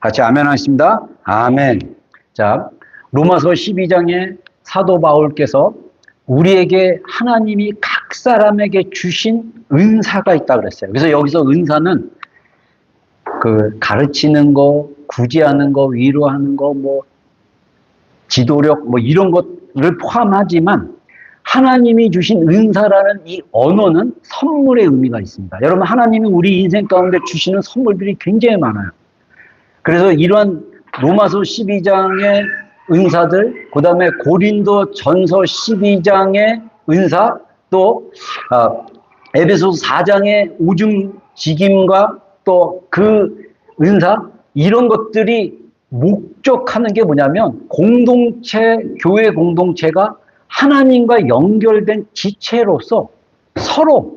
같이 아멘 하겠습니다. 아멘. 자, 로마서 12장에 사도 바울께서 우리에게 하나님이 각 사람에게 주신 은사가 있다 그랬어요. 그래서 여기서 은사는 그 가르치는 거, 구제하는 거, 위로하는 거, 뭐 지도력 뭐 이런 것을 포함하지만 하나님이 주신 은사라는 이 언어는 선물의 의미가 있습니다. 여러분, 하나님이 우리 인생 가운데 주시는 선물들이 굉장히 많아요. 그래서 이러한 로마서 12장의 은사들, 그 다음에 고린도 전서 12장의 은사, 또 에베소서 4장의 오중직임과 또 그 은사, 이런 것들이 목적하는 게 뭐냐면 공동체, 교회 공동체가 하나님과 연결된 지체로서 서로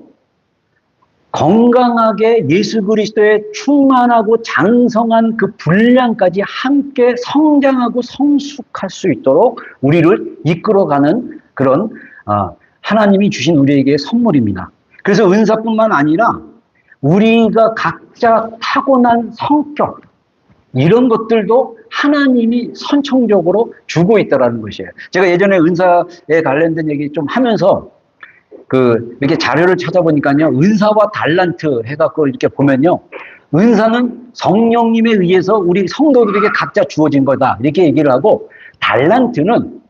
건강하게 예수 그리스도의 충만하고 장성한 그 분량까지 함께 성장하고 성숙할 수 있도록 우리를 이끌어가는 그런 하나님이 주신 우리에게 선물입니다. 그래서 은사뿐만 아니라 우리가 각자 타고난 성격, 이런 것들도 하나님이 선천적으로 주고 있다는 것이에요. 제가 예전에 은사에 관련된 얘기 좀 하면서 이렇게 자료를 찾아보니까요, 은사와 달란트 해갖고 이렇게 보면요, 은사는 성령님에 의해서 우리 성도들에게 각자 주어진 거다, 이렇게 얘기를 하고, 달란트는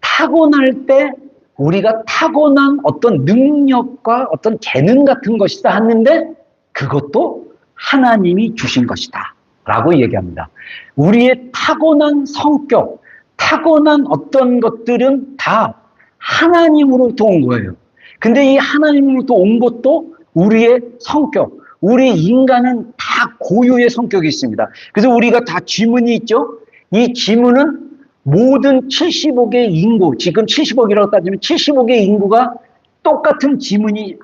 타고날 때 우리가 타고난 어떤 능력과 어떤 재능 같은 것이다 하는데, 그것도 하나님이 주신 것이다 라고 얘기합니다. 우리의 타고난 성격, 타고난 어떤 것들은 다 하나님으로부터 온 거예요. 근데 이 하나님으로부터 온 것도 우리의 성격, 우리 인간은 다 고유의 성격이 있습니다. 그래서 우리가 다 지문이 있죠? 이 지문은 모든 75개의 인구, 지금 70억이라고 따지면 75개의 인구가 똑같은 지문이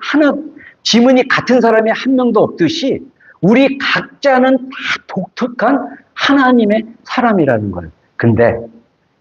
같은 사람이 한 명도 없듯이 우리 각자는 다 독특한 하나님의 사람이라는 거예요. 근데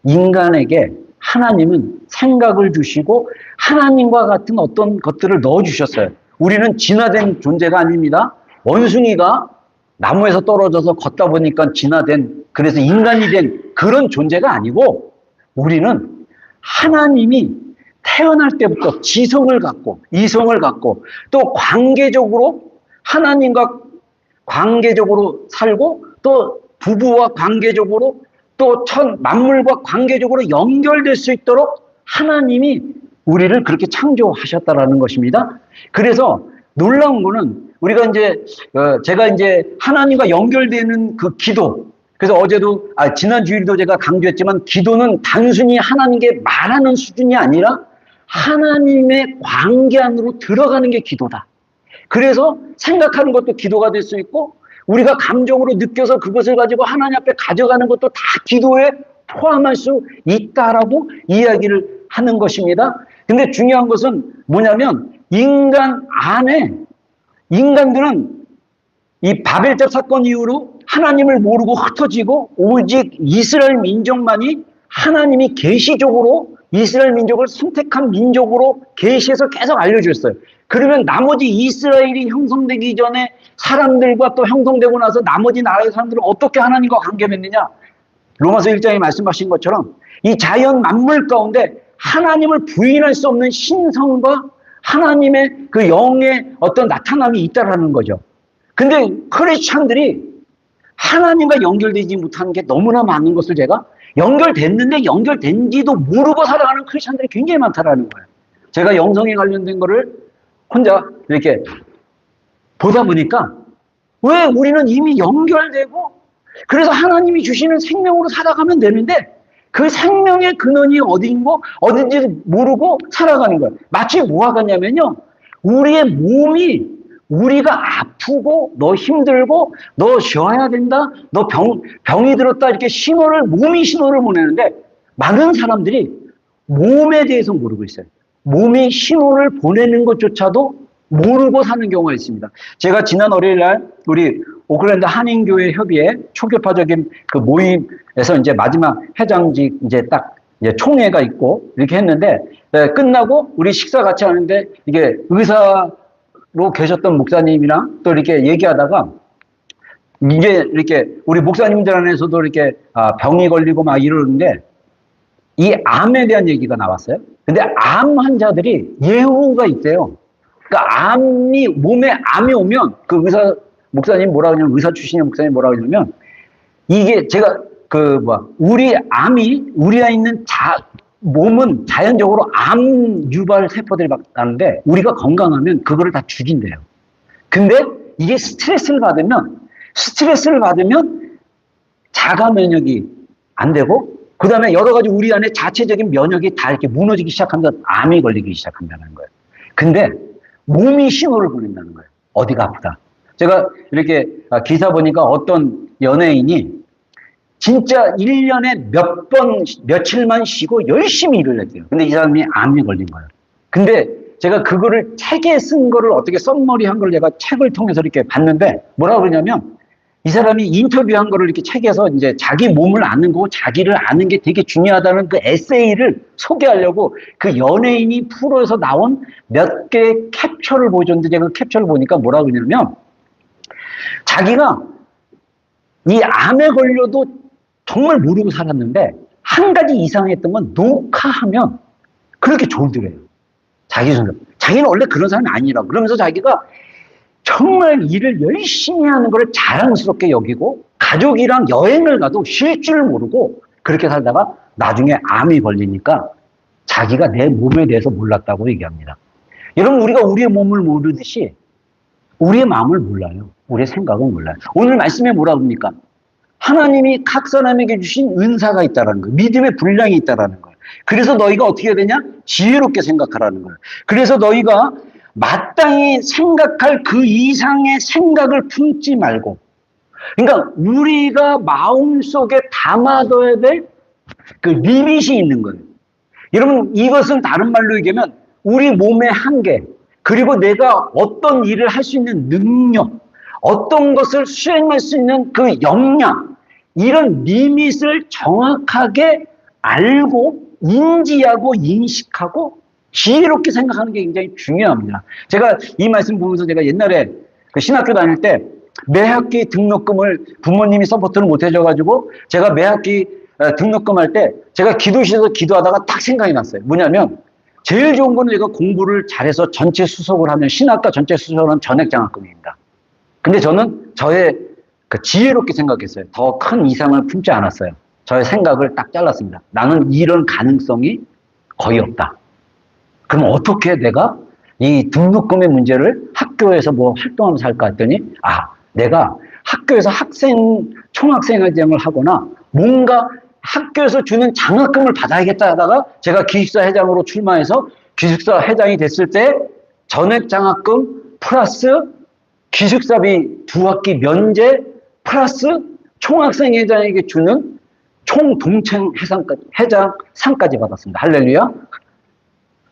인간에게 하나님은 생각을 주시고 하나님과 같은 어떤 것들을 넣어주셨어요. 우리는 진화된 존재가 아닙니다. 원숭이가 나무에서 떨어져서 걷다 보니까 진화된, 그래서 인간이 된 그런 존재가 아니고, 우리는 하나님이 태어날 때부터 지성을 갖고 이성을 갖고 또 관계적으로 하나님과 관계적으로 살고 또 부부와 관계적으로 또 만물과 관계적으로 연결될 수 있도록 하나님이 우리를 그렇게 창조하셨다라는 것입니다. 그래서 놀라운 거는 우리가 제가 하나님과 연결되는 그 기도, 그래서 어제도 지난 주일도 제가 강조했지만, 기도는 단순히 하나님께 말하는 수준이 아니라 하나님의 관계 안으로 들어가는 게 기도다. 그래서 생각하는 것도 기도가 될 수 있고, 우리가 감정으로 느껴서 그것을 가지고 하나님 앞에 가져가는 것도 다 기도에 포함할 수 있다라고 이야기를 하는 것입니다. 근데 중요한 것은 뭐냐면, 인간 안에, 인간들은 이 바벨탑 사건 이후로 하나님을 모르고 흩어지고, 오직 이스라엘 민족만이 하나님이 계시적으로 이스라엘 민족을 선택한 민족으로 계시해서 계속 알려주셨어요. 그러면 나머지 이스라엘이 형성되기 전에 사람들과 또 형성되고 나서 나머지 나라의 사람들은 어떻게 하나님과 관계 맺느냐? 로마서 1장에 말씀하신 것처럼 이 자연 만물 가운데 하나님을 부인할 수 없는 신성과 하나님의 그 영의 어떤 나타남이 있다라는 거죠. 근데 크리스찬들이 하나님과 연결되지 못하는 게 너무나 많은 것을 제가 연결됐는데 연결된지도 모르고 살아가는 크리스찬들이 굉장히 많다라는 거예요. 제가 영성에 관련된 거를 혼자 이렇게 보다 보니까, 왜 우리는 이미 연결되고 그래서 하나님이 주시는 생명으로 살아가면 되는데 그 생명의 근원이 어딘지 모르고 살아가는 거예요. 마치 뭐가 같냐면요, 우리의 몸이, 우리가 아프고 너 힘들고 너 쉬어야 된다, 너 병이 들었다, 이렇게 몸이 신호를 보내는데 많은 사람들이 몸에 대해서 모르고 있어요. 몸이 신호를 보내는 것조차도 모르고 사는 경우가 있습니다. 제가 지난 월요일 날 우리 오클랜드 한인교회 협의회 초교파적인 그 모임에서 마지막 회장직 총회가 있고 이렇게 했는데, 끝나고 우리 식사 같이 하는데 이게 의사로 계셨던 목사님이랑 또 이렇게 얘기하다가 이제 이렇게 우리 목사님들 안에서도 이렇게 병이 걸리고 막 이러는데 이 암에 대한 얘기가 나왔어요. 근데 암 환자들이 예후가 있대요. 그러니까 몸에 암이 오면 그 목사님 뭐라 그러냐면 의사 출신의 목사님 뭐라 그러냐면 이게 제가 우리 안에 있는 몸은 자연적으로 암 유발 세포들이 막 나는데 우리가 건강하면 그거를 다 죽인대요. 근데 이게 스트레스를 받으면 자가 면역이 안 되고 그 다음에 여러 가지 우리 안에 자체적인 면역이 다 이렇게 무너지기 시작하면 암이 걸리기 시작한다는 거예요. 근데 몸이 신호를 보낸다는 거예요. 어디가 아프다. 제가 이렇게 기사 보니까 어떤 연예인이 진짜 1년에 며칠만 쉬고 열심히 일을 했대요. 근데 이 사람이 암에 걸린 거예요. 근데 제가 그거를 책에 쓴 거를 어떻게 썸머리 한 걸 제가 책을 통해서 이렇게 봤는데 뭐라고 그러냐면 이 사람이 인터뷰한 거를 이렇게 책에서 이제 자기 몸을 아는 거고 자기를 아는 게 되게 중요하다는 그 에세이를 소개하려고 그 연예인이 프로에서 나온 몇 개의 캡처를 보여줬는데 제가 그 캡처를 보니까 뭐라고 그러냐면 자기가 이 암에 걸려도 정말 모르고 살았는데 한 가지 이상했던 건 녹화하면 그렇게 졸더래요. 자기는 원래 그런 사람이 아니라고. 그러면서 자기가 정말 일을 열심히 하는 걸 자랑스럽게 여기고 가족이랑 여행을 가도 쉴 줄 모르고 그렇게 살다가 나중에 암이 걸리니까 자기가 내 몸에 대해서 몰랐다고 얘기합니다. 여러분 우리가 우리의 몸을 모르듯이 우리의 마음을 몰라요. 우리의 생각을 몰라요. 오늘 말씀에 뭐라 그럽니까? 하나님이 각 사람에게 주신 은사가 있다는 거예요. 믿음의 분량이 있다는 거예요. 그래서 너희가 어떻게 해야 되냐? 지혜롭게 생각하라는 거예요. 그래서 너희가 마땅히 생각할 그 이상의 생각을 품지 말고 그러니까 우리가 마음속에 담아둬야 될 그 리밋이 있는 거예요. 여러분 이것은 다른 말로 얘기하면 우리 몸의 한계 그리고 내가 어떤 일을 할 수 있는 능력 어떤 것을 수행할 수 있는 그 역량 이런 리밋을 정확하게 알고 인지하고 인식하고 지혜롭게 생각하는 게 굉장히 중요합니다. 제가 이 말씀 보면서 제가 옛날에 그 신학교 다닐 때 매 학기 등록금을 부모님이 서포트를 못 해줘가지고 제가 매 학기 등록금 할 때 제가 기도실에서 기도하다가 딱 생각이 났어요. 뭐냐면 제일 좋은 거는 제가 공부를 잘해서 전체 수석을 하면 신학과 전체 수석을 하면 전액장학금입니다. 근데 저는 저의 그 지혜롭게 생각했어요. 더 큰 이상을 품지 않았어요. 저의 생각을 딱 잘랐습니다. 나는 이런 가능성이 거의 없다. 그럼 어떻게 내가 이 등록금의 문제를 학교에서 뭐 활동하면서 할까 했더니 내가 학교에서 총학생회장을 하거나 뭔가 학교에서 주는 장학금을 받아야겠다 하다가 제가 기숙사 회장으로 출마해서 기숙사 회장이 됐을 때 전액 장학금 플러스 기숙사비 2학기 면제 플러스 총학생회장에게 주는 총동창 회장상까지 받았습니다. 할렐루야.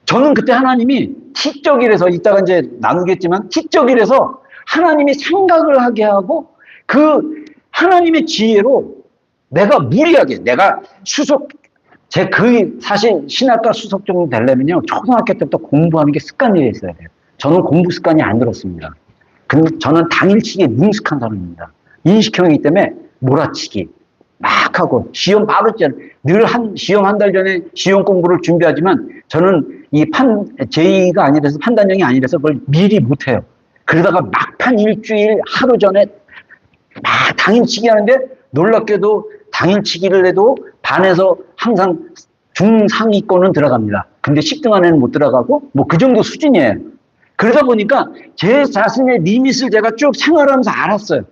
저는 그때 하나님이 티적이라서 이따가 이제 나누겠지만 티적이라서 하나님이 생각을 하게 하고 그 하나님의 지혜로 내가 무리하게 내가 사실 신학과 수석 정도 되려면요 초등학교 때부터 공부하는 게 습관이 있어야 돼요. 저는 공부 습관이 안 들었습니다. 근데 저는 당일치기에 능숙한 사람입니다. 인식형이기 때문에 몰아치기 막 하고 시험 바로 늘 시험 한 달 전에 시험 공부를 준비하지만 저는 제2가 아니라서 판단형이 아니라서 그걸 미리 못해요. 그러다가 막판 일주일 하루 전에 막 당일치기 하는데 놀랍게도 당일치기를 해도 반에서 항상 중상위권은 들어갑니다. 근데 10등 안에는 못 들어가고 뭐 그 정도 수준이에요. 그러다 보니까 제 자신의 리밋을 제가 쭉 생활하면서 알았어요.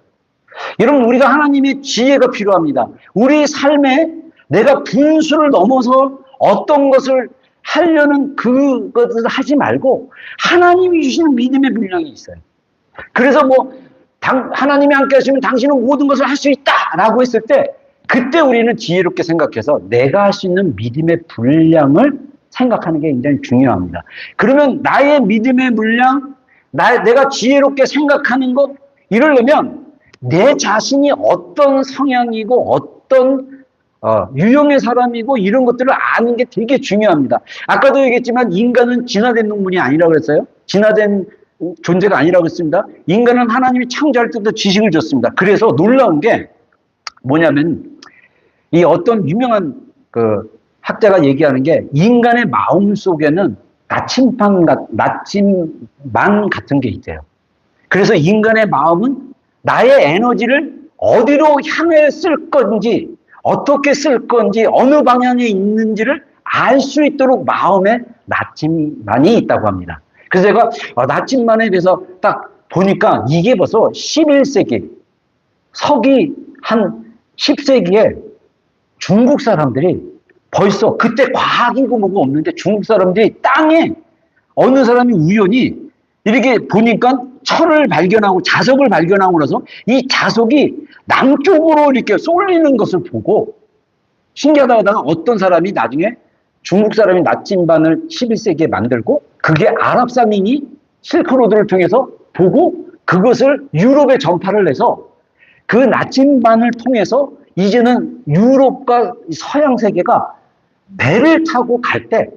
여러분 우리가 하나님의 지혜가 필요합니다. 우리 삶에 내가 분수를 넘어서 어떤 것을 하려는 그것을 하지 말고 하나님이 주시는 믿음의 분량이 있어요. 그래서 하나님이 함께 하시면 당신은 모든 것을 할 수 있다라고 했을 때 그때 우리는 지혜롭게 생각해서 내가 할 수 있는 믿음의 분량을 생각하는 게 굉장히 중요합니다. 그러면 나의 믿음의 분량, 내가 지혜롭게 생각하는 것 이러려면 내 자신이 어떤 성향이고 어떤 유형의 사람이고 이런 것들을 아는 게 되게 중요합니다. 아까도 얘기했지만 인간은 진화된 동물이 아니라고 그랬어요. 진화된 존재가 아니라고 했습니다. 인간은 하나님이 창조할 때부터 지식을 줬습니다. 그래서 놀라운 게 뭐냐면 이 어떤 유명한 그 학자가 얘기하는 게 인간의 마음 속에는 나침반 같은 게 있대요. 그래서 인간의 마음은 나의 에너지를 어디로 향해 쓸 건지, 어떻게 쓸 건지, 어느 방향에 있는지를 알 수 있도록 마음에 나침반이 있다고 합니다. 그래서 제가 나침반에 대해서 딱 보니까 이게 벌써 11세기, 서기 한 10세기에 중국 사람들이 벌써 그때 과학이고 뭐가 없는데 중국 사람들이 땅에 어느 사람이 우연히 이렇게 보니까 철을 발견하고 자석을 발견하고 그래서 이 자석이 남쪽으로 이렇게 쏠리는 것을 보고 신기하다가 어떤 사람이 나중에 중국 사람이 나침반을 11세기에 만들고 그게 아랍 상인이 실크로드를 통해서 보고 그것을 유럽에 전파를 해서 그 나침반을 통해서 이제는 유럽과 서양 세계가 배를 타고 갈 때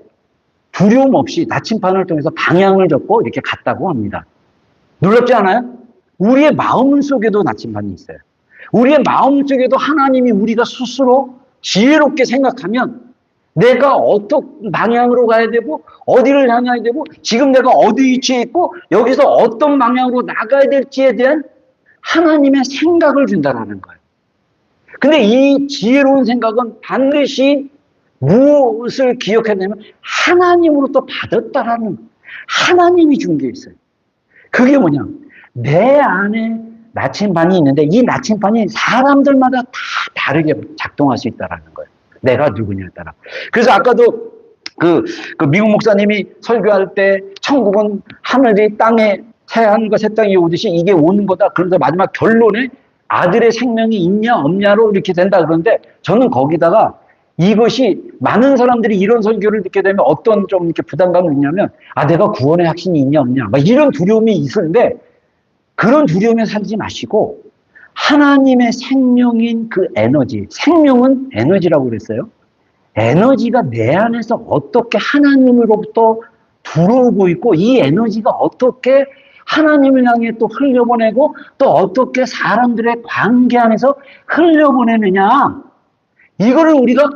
두려움 없이 나침반을 통해서 방향을 잡고 이렇게 갔다고 합니다. 놀랍지 않아요? 우리의 마음 속에도 나침반이 있어요. 우리의 마음 속에도 하나님이 우리가 스스로 지혜롭게 생각하면 내가 어떤 방향으로 가야 되고 어디를 향해야 되고 지금 내가 어디 위치에 있고 여기서 어떤 방향으로 나가야 될지에 대한 하나님의 생각을 준다는 거예요. 근데 이 지혜로운 생각은 반드시 무엇을 기억해야 되냐면 하나님으로부터 받았다라는 하나님이 준 게 있어요. 그게 뭐냐? 내 안에 나침반이 있는데 이 나침반이 사람들마다 다 다르게 작동할 수 있다는 거예요. 내가 누구냐에 따라. 그래서 아까도 그 미국 목사님이 설교할 때 천국은 하늘이 땅에 새하늘과 새 땅이 오듯이 이게 오는 거다. 그러면서 마지막 결론에 아들의 생명이 있냐 없냐로 이렇게 된다 그러는데 저는 거기다가 이것이 많은 사람들이 이런 설교를 듣게 되면 어떤 좀 이렇게 부담감이 있냐면 내가 구원의 확신이 있냐 없냐 막 이런 두려움이 있는데 그런 두려움에 살지 마시고 하나님의 생명인 그 에너지, 생명은 에너지라고 그랬어요. 에너지가 내 안에서 어떻게 하나님으로부터 들어오고 있고 이 에너지가 어떻게 하나님을 향해 또 흘려보내고 또 어떻게 사람들의 관계 안에서 흘려보내느냐 이거를 우리가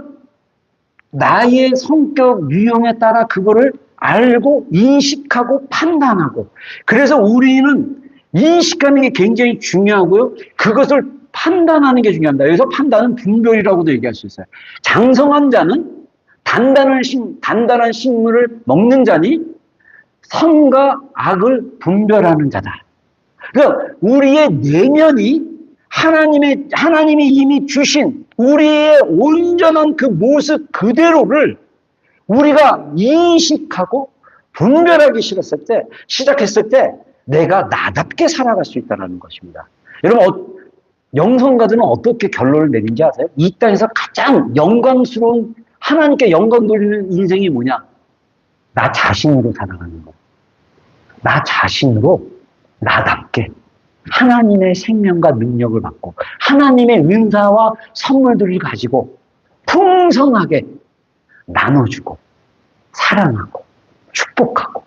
나의 성격 유형에 따라 그거를 알고 인식하고 판단하고 그래서 우리는 인식하는 게 굉장히 중요하고요. 그것을 판단하는 게 중요합니다. 여기서 판단은 분별이라고도 얘기할 수 있어요. 장성한 자는 단단한 식물을 먹는 자니 선과 악을 분별하는 자다. 그러니까 우리의 내면이 하나님이 이미 주신 우리의 온전한 그 모습 그대로를 우리가 인식하고 분별하기 시작했을 때 내가 나답게 살아갈 수 있다는 것입니다. 여러분, 영성가들은 어떻게 결론을 내린지 아세요? 이 땅에서 가장 영광스러운 하나님께 영광 돌리는 인생이 뭐냐? 나 자신으로 살아가는 거. 나 자신으로 나답게 하나님의 생명과 능력을 받고 하나님의 은사와 선물들을 가지고 풍성하게 나눠주고 사랑하고 축복하고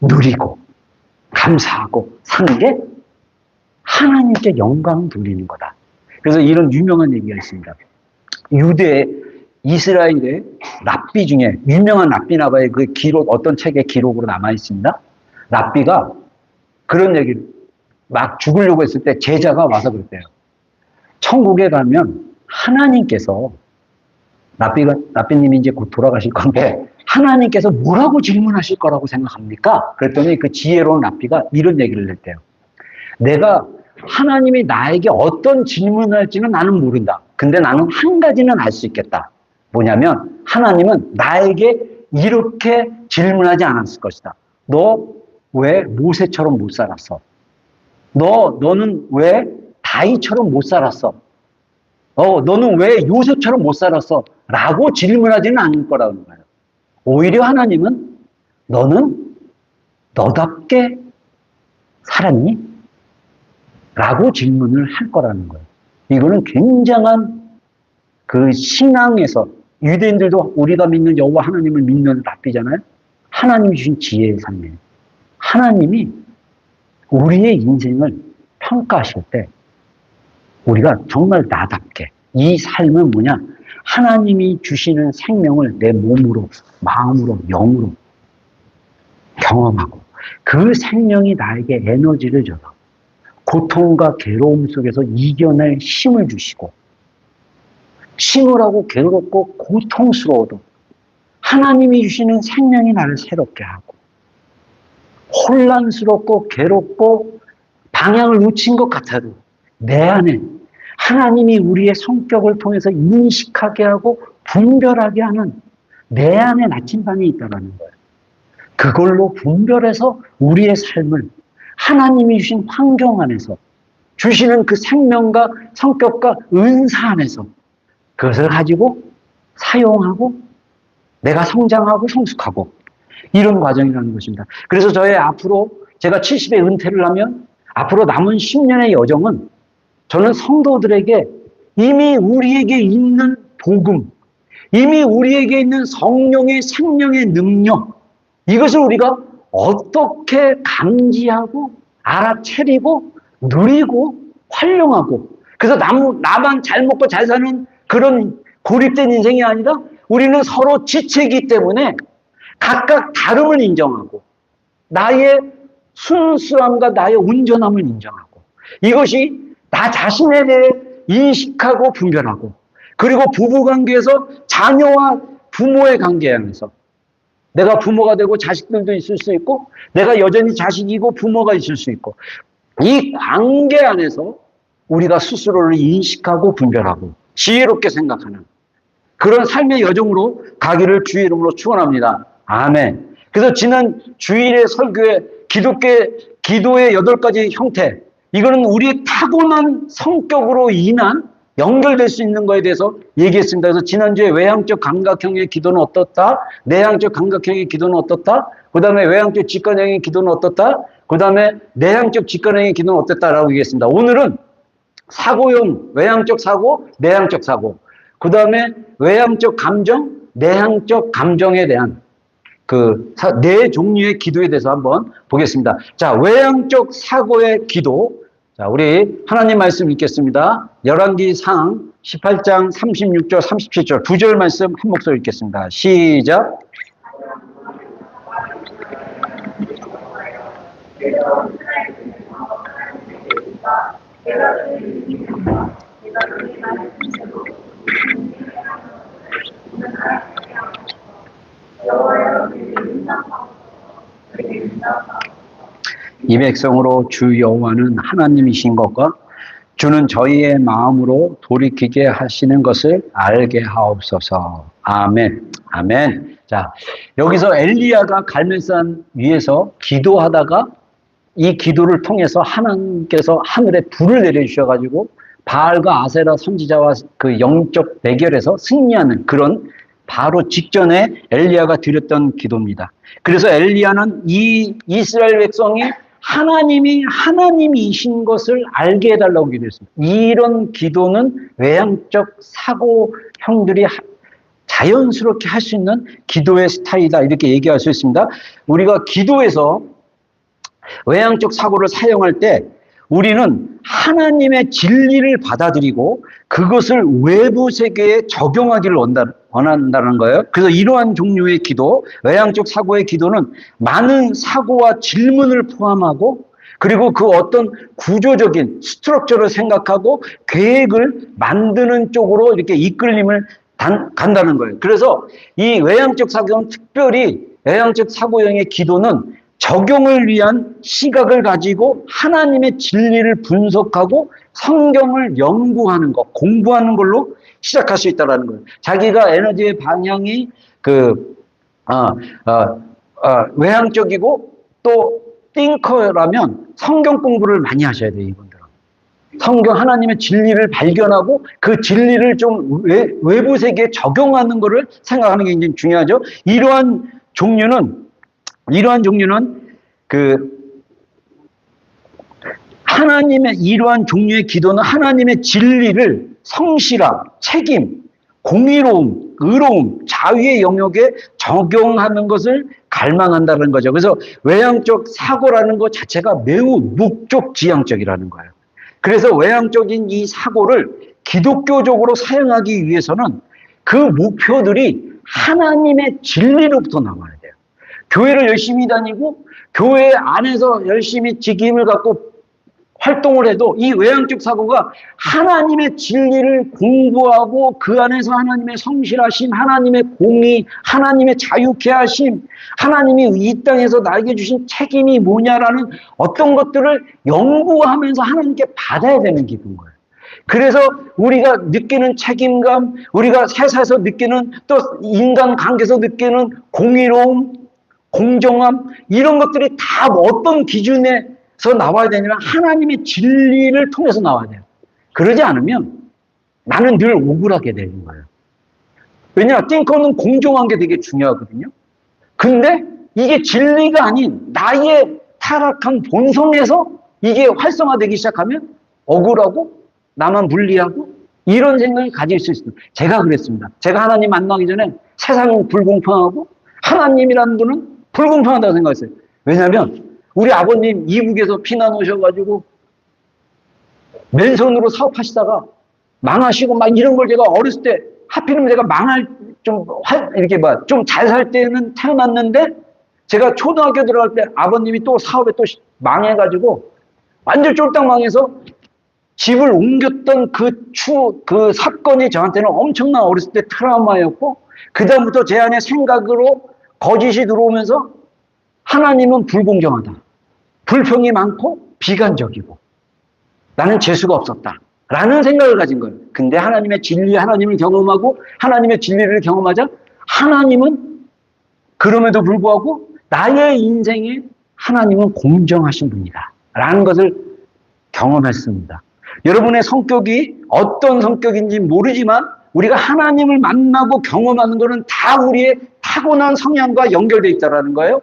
누리고 감사하고 사는 게 하나님께 영광 돌리는 거다. 그래서 이런 유명한 얘기가 있습니다. 이스라엘의 랍비 중에 유명한 랍비나바의 그 기록 어떤 책의 기록으로 남아 있습니다. 랍비가 그런 얘기를 막 죽으려고 했을 때 제자가 와서 그랬대요. 천국에 가면 하나님께서 랍비님이 이제 곧 돌아가실 건데 하나님께서 뭐라고 질문하실 거라고 생각합니까? 그랬더니 그 지혜로운 랍비가 이런 얘기를 했대요. 내가 하나님이 나에게 어떤 질문을 할지는 나는 모른다. 근데 나는 한 가지는 알 수 있겠다. 뭐냐면 하나님은 나에게 이렇게 질문하지 않았을 것이다. 너 왜 모세처럼 못 살았어? 너는 왜 다윗처럼 못 살았어? 너는 왜 요셉처럼 못 살았어? 라고 질문하지는 않을 거라는 거예요. 오히려 하나님은 너는 너답게 살았니? 라고 질문을 할 거라는 거예요. 이거는 굉장한 그 신앙에서 유대인들도 우리가 믿는 여호와 하나님을 믿는 랍비잖아요. 하나님이 주신 지혜의 삶이에요. 하나님이 우리의 인생을 평가하실 때 우리가 정말 나답게 이 삶은 뭐냐? 하나님이 주시는 생명을 내 몸으로, 마음으로, 영으로 경험하고 그 생명이 나에게 에너지를 줘서 고통과 괴로움 속에서 이겨낼 힘을 주시고 심오하고 괴롭고 고통스러워도 하나님이 주시는 생명이 나를 새롭게 하고 혼란스럽고 괴롭고 방향을 놓친 것 같아도 내 안에 하나님이 우리의 성격을 통해서 인식하게 하고 분별하게 하는 내 안에 나침반이 있다는 거예요. 그걸로 분별해서 우리의 삶을 하나님이 주신 환경 안에서 주시는 그 생명과 성격과 은사 안에서 그것을 가지고 사용하고 내가 성장하고 성숙하고 이런 과정이라는 것입니다. 그래서 저의 앞으로 제가 70에 은퇴를 하면 앞으로 남은 10년의 여정은 저는 성도들에게 이미 우리에게 있는 복음, 이미 우리에게 있는 성령의 생명의 능력, 이것을 우리가 어떻게 감지하고 알아차리고 누리고 활용하고 그래서 나만 잘 먹고 잘 사는 그런 고립된 인생이 아니라 우리는 서로 지체이기 때문에 각각 다름을 인정하고 나의 순수함과 나의 온전함을 인정하고 이것이 나 자신에 대해 인식하고 분별하고 그리고 부부관계에서 자녀와 부모의 관계 안에서 내가 부모가 되고 자식들도 있을 수 있고 내가 여전히 자식이고 부모가 있을 수 있고 이 관계 안에서 우리가 스스로를 인식하고 분별하고 지혜롭게 생각하는 그런 삶의 여정으로 가기를 주의 이름으로 축원합니다. 아멘. 그래서 지난 주일의 설교에 기도의 8가지 형태 이거는 우리의 타고난 성격으로 인한 연결될 수 있는 거에 대해서 얘기했습니다. 그래서 지난주에 외향적 감각형의 기도는 어떻다? 내향적 감각형의 기도는 어떻다? 그 다음에 외향적 직관형의 기도는 어떻다? 그 다음에 내향적 직관형의 기도는 어떻다라고 얘기했습니다. 오늘은 사고형, 외향적 사고, 내향적 사고. 그 다음에 외향적 감정, 내향적 감정에 대한 네 종류의 기도에 대해서 한번 보겠습니다. 자, 외향적 사고의 기도. 자, 우리 하나님 말씀 읽겠습니다. 열왕기상 18장 36절, 37절 두 절 말씀 한 목소리 읽겠습니다. 시작. 이 백성으로 주 여호와는 하나님이신 것과 주는 저희의 마음으로 돌이키게 하시는 것을 알게 하옵소서. 아멘. 아멘. 자, 여기서 엘리야가 갈멜산 위에서 기도하다가 이 기도를 통해서 하나님께서 하늘에 불을 내려주셔가지고 바알과 아세라 선지자와 그 영적 대결에서 승리하는 그런 바로 직전에 엘리야가 드렸던 기도입니다. 그래서 엘리야는 이 이스라엘 백성이 하나님이 하나님이신 것을 알게 해달라고 기도했습니다. 이런 기도는 외향적 사고형들이 자연스럽게 할 수 있는 기도의 스타일이다 이렇게 얘기할 수 있습니다. 우리가 기도에서 외향적 사고를 사용할 때 우리는 하나님의 진리를 받아들이고 그것을 외부 세계에 적용하기를 원한다는 거예요. 그래서 이러한 종류의 기도, 외향적 사고의 기도는 많은 사고와 질문을 포함하고 그리고 그 어떤 구조적인 스트럭처를 생각하고 계획을 만드는 쪽으로 이렇게 이끌림을 간다는 거예요. 그래서 이 외향적 사고는 특별히 외향적 사고형의 기도는 적용을 위한 시각을 가지고 하나님의 진리를 분석하고 성경을 연구하는 것, 공부하는 걸로 시작할 수 있다는 거예요. 자기가 에너지의 방향이 외향적이고 또 띵커라면 성경 공부를 많이 하셔야 돼요, 이분들은. 성경 하나님의 진리를 발견하고 그 진리를 좀 외부 세계에 적용하는 것을 생각하는 게 굉장히 중요하죠. 이러한 종류는 하나님의 이러한 종류의 기도는 하나님의 진리를 성실함, 책임, 공의로움, 의로움, 자유의 영역에 적용하는 것을 갈망한다는 거죠. 그래서 외향적 사고라는 것 자체가 매우 목적지향적이라는 거예요. 그래서 외향적인 이 사고를 기독교적으로 사용하기 위해서는 그 목표들이 하나님의 진리로부터 나와야 돼요. 교회를 열심히 다니고 교회 안에서 열심히 직임을 갖고 활동을 해도 이 외향적 사고가 하나님의 진리를 공부하고 그 안에서 하나님의 성실하심, 하나님의 공의, 하나님의 자유케 하심, 하나님이 이 땅에서 나에게 주신 책임이 뭐냐라는 어떤 것들을 연구하면서 하나님께 받아야 되는 기분인 거예요. 그래서 우리가 느끼는 책임감, 우리가 세상에서 느끼는 또 인간 관계에서 느끼는 공의로움, 공정함, 이런 것들이 다 어떤 기준에서 나와야 되냐면 하나님의 진리를 통해서 나와야 돼요. 그러지 않으면 나는 늘 억울하게 되는 거예요. 왜냐, 띵커는 공정한 게 되게 중요하거든요. 근데 이게 진리가 아닌 나의 타락한 본성에서 이게 활성화되기 시작하면 억울하고 나만 불리하고 이런 생각을 가질 수 있습니다. 제가 그랬습니다. 제가 하나님 만나기 전에 세상은 불공평하고 하나님이라는 분은 불공평하다고 생각했어요. 왜냐하면 우리 아버님 이북에서 피난 오셔가지고 맨손으로 사업하시다가 망하시고 막 이런 걸 제가 어렸을 때 하필이면 제가 망할 좀 잘 살 때는 태어났는데 제가 초등학교 들어갈 때 아버님이 또 사업에 또 망해가지고 완전 쫄딱 망해서 집을 옮겼던 그 사건이 저한테는 엄청난 어렸을 때 트라우마였고, 그다음부터 제 안에 생각으로 거짓이 들어오면서 하나님은 불공정하다. 불평이 많고 비관적이고 나는 재수가 없었다. 라는 생각을 가진 거예요. 근데 하나님의 진리, 하나님을 경험하고 하나님의 진리를 경험하자 하나님은 그럼에도 불구하고 나의 인생에 하나님은 공정하신 분이다. 라는 것을 경험했습니다. 여러분의 성격이 어떤 성격인지 모르지만 우리가 하나님을 만나고 경험하는 것은 다 우리의 타고난 성향과 연결되어 있다는 거예요.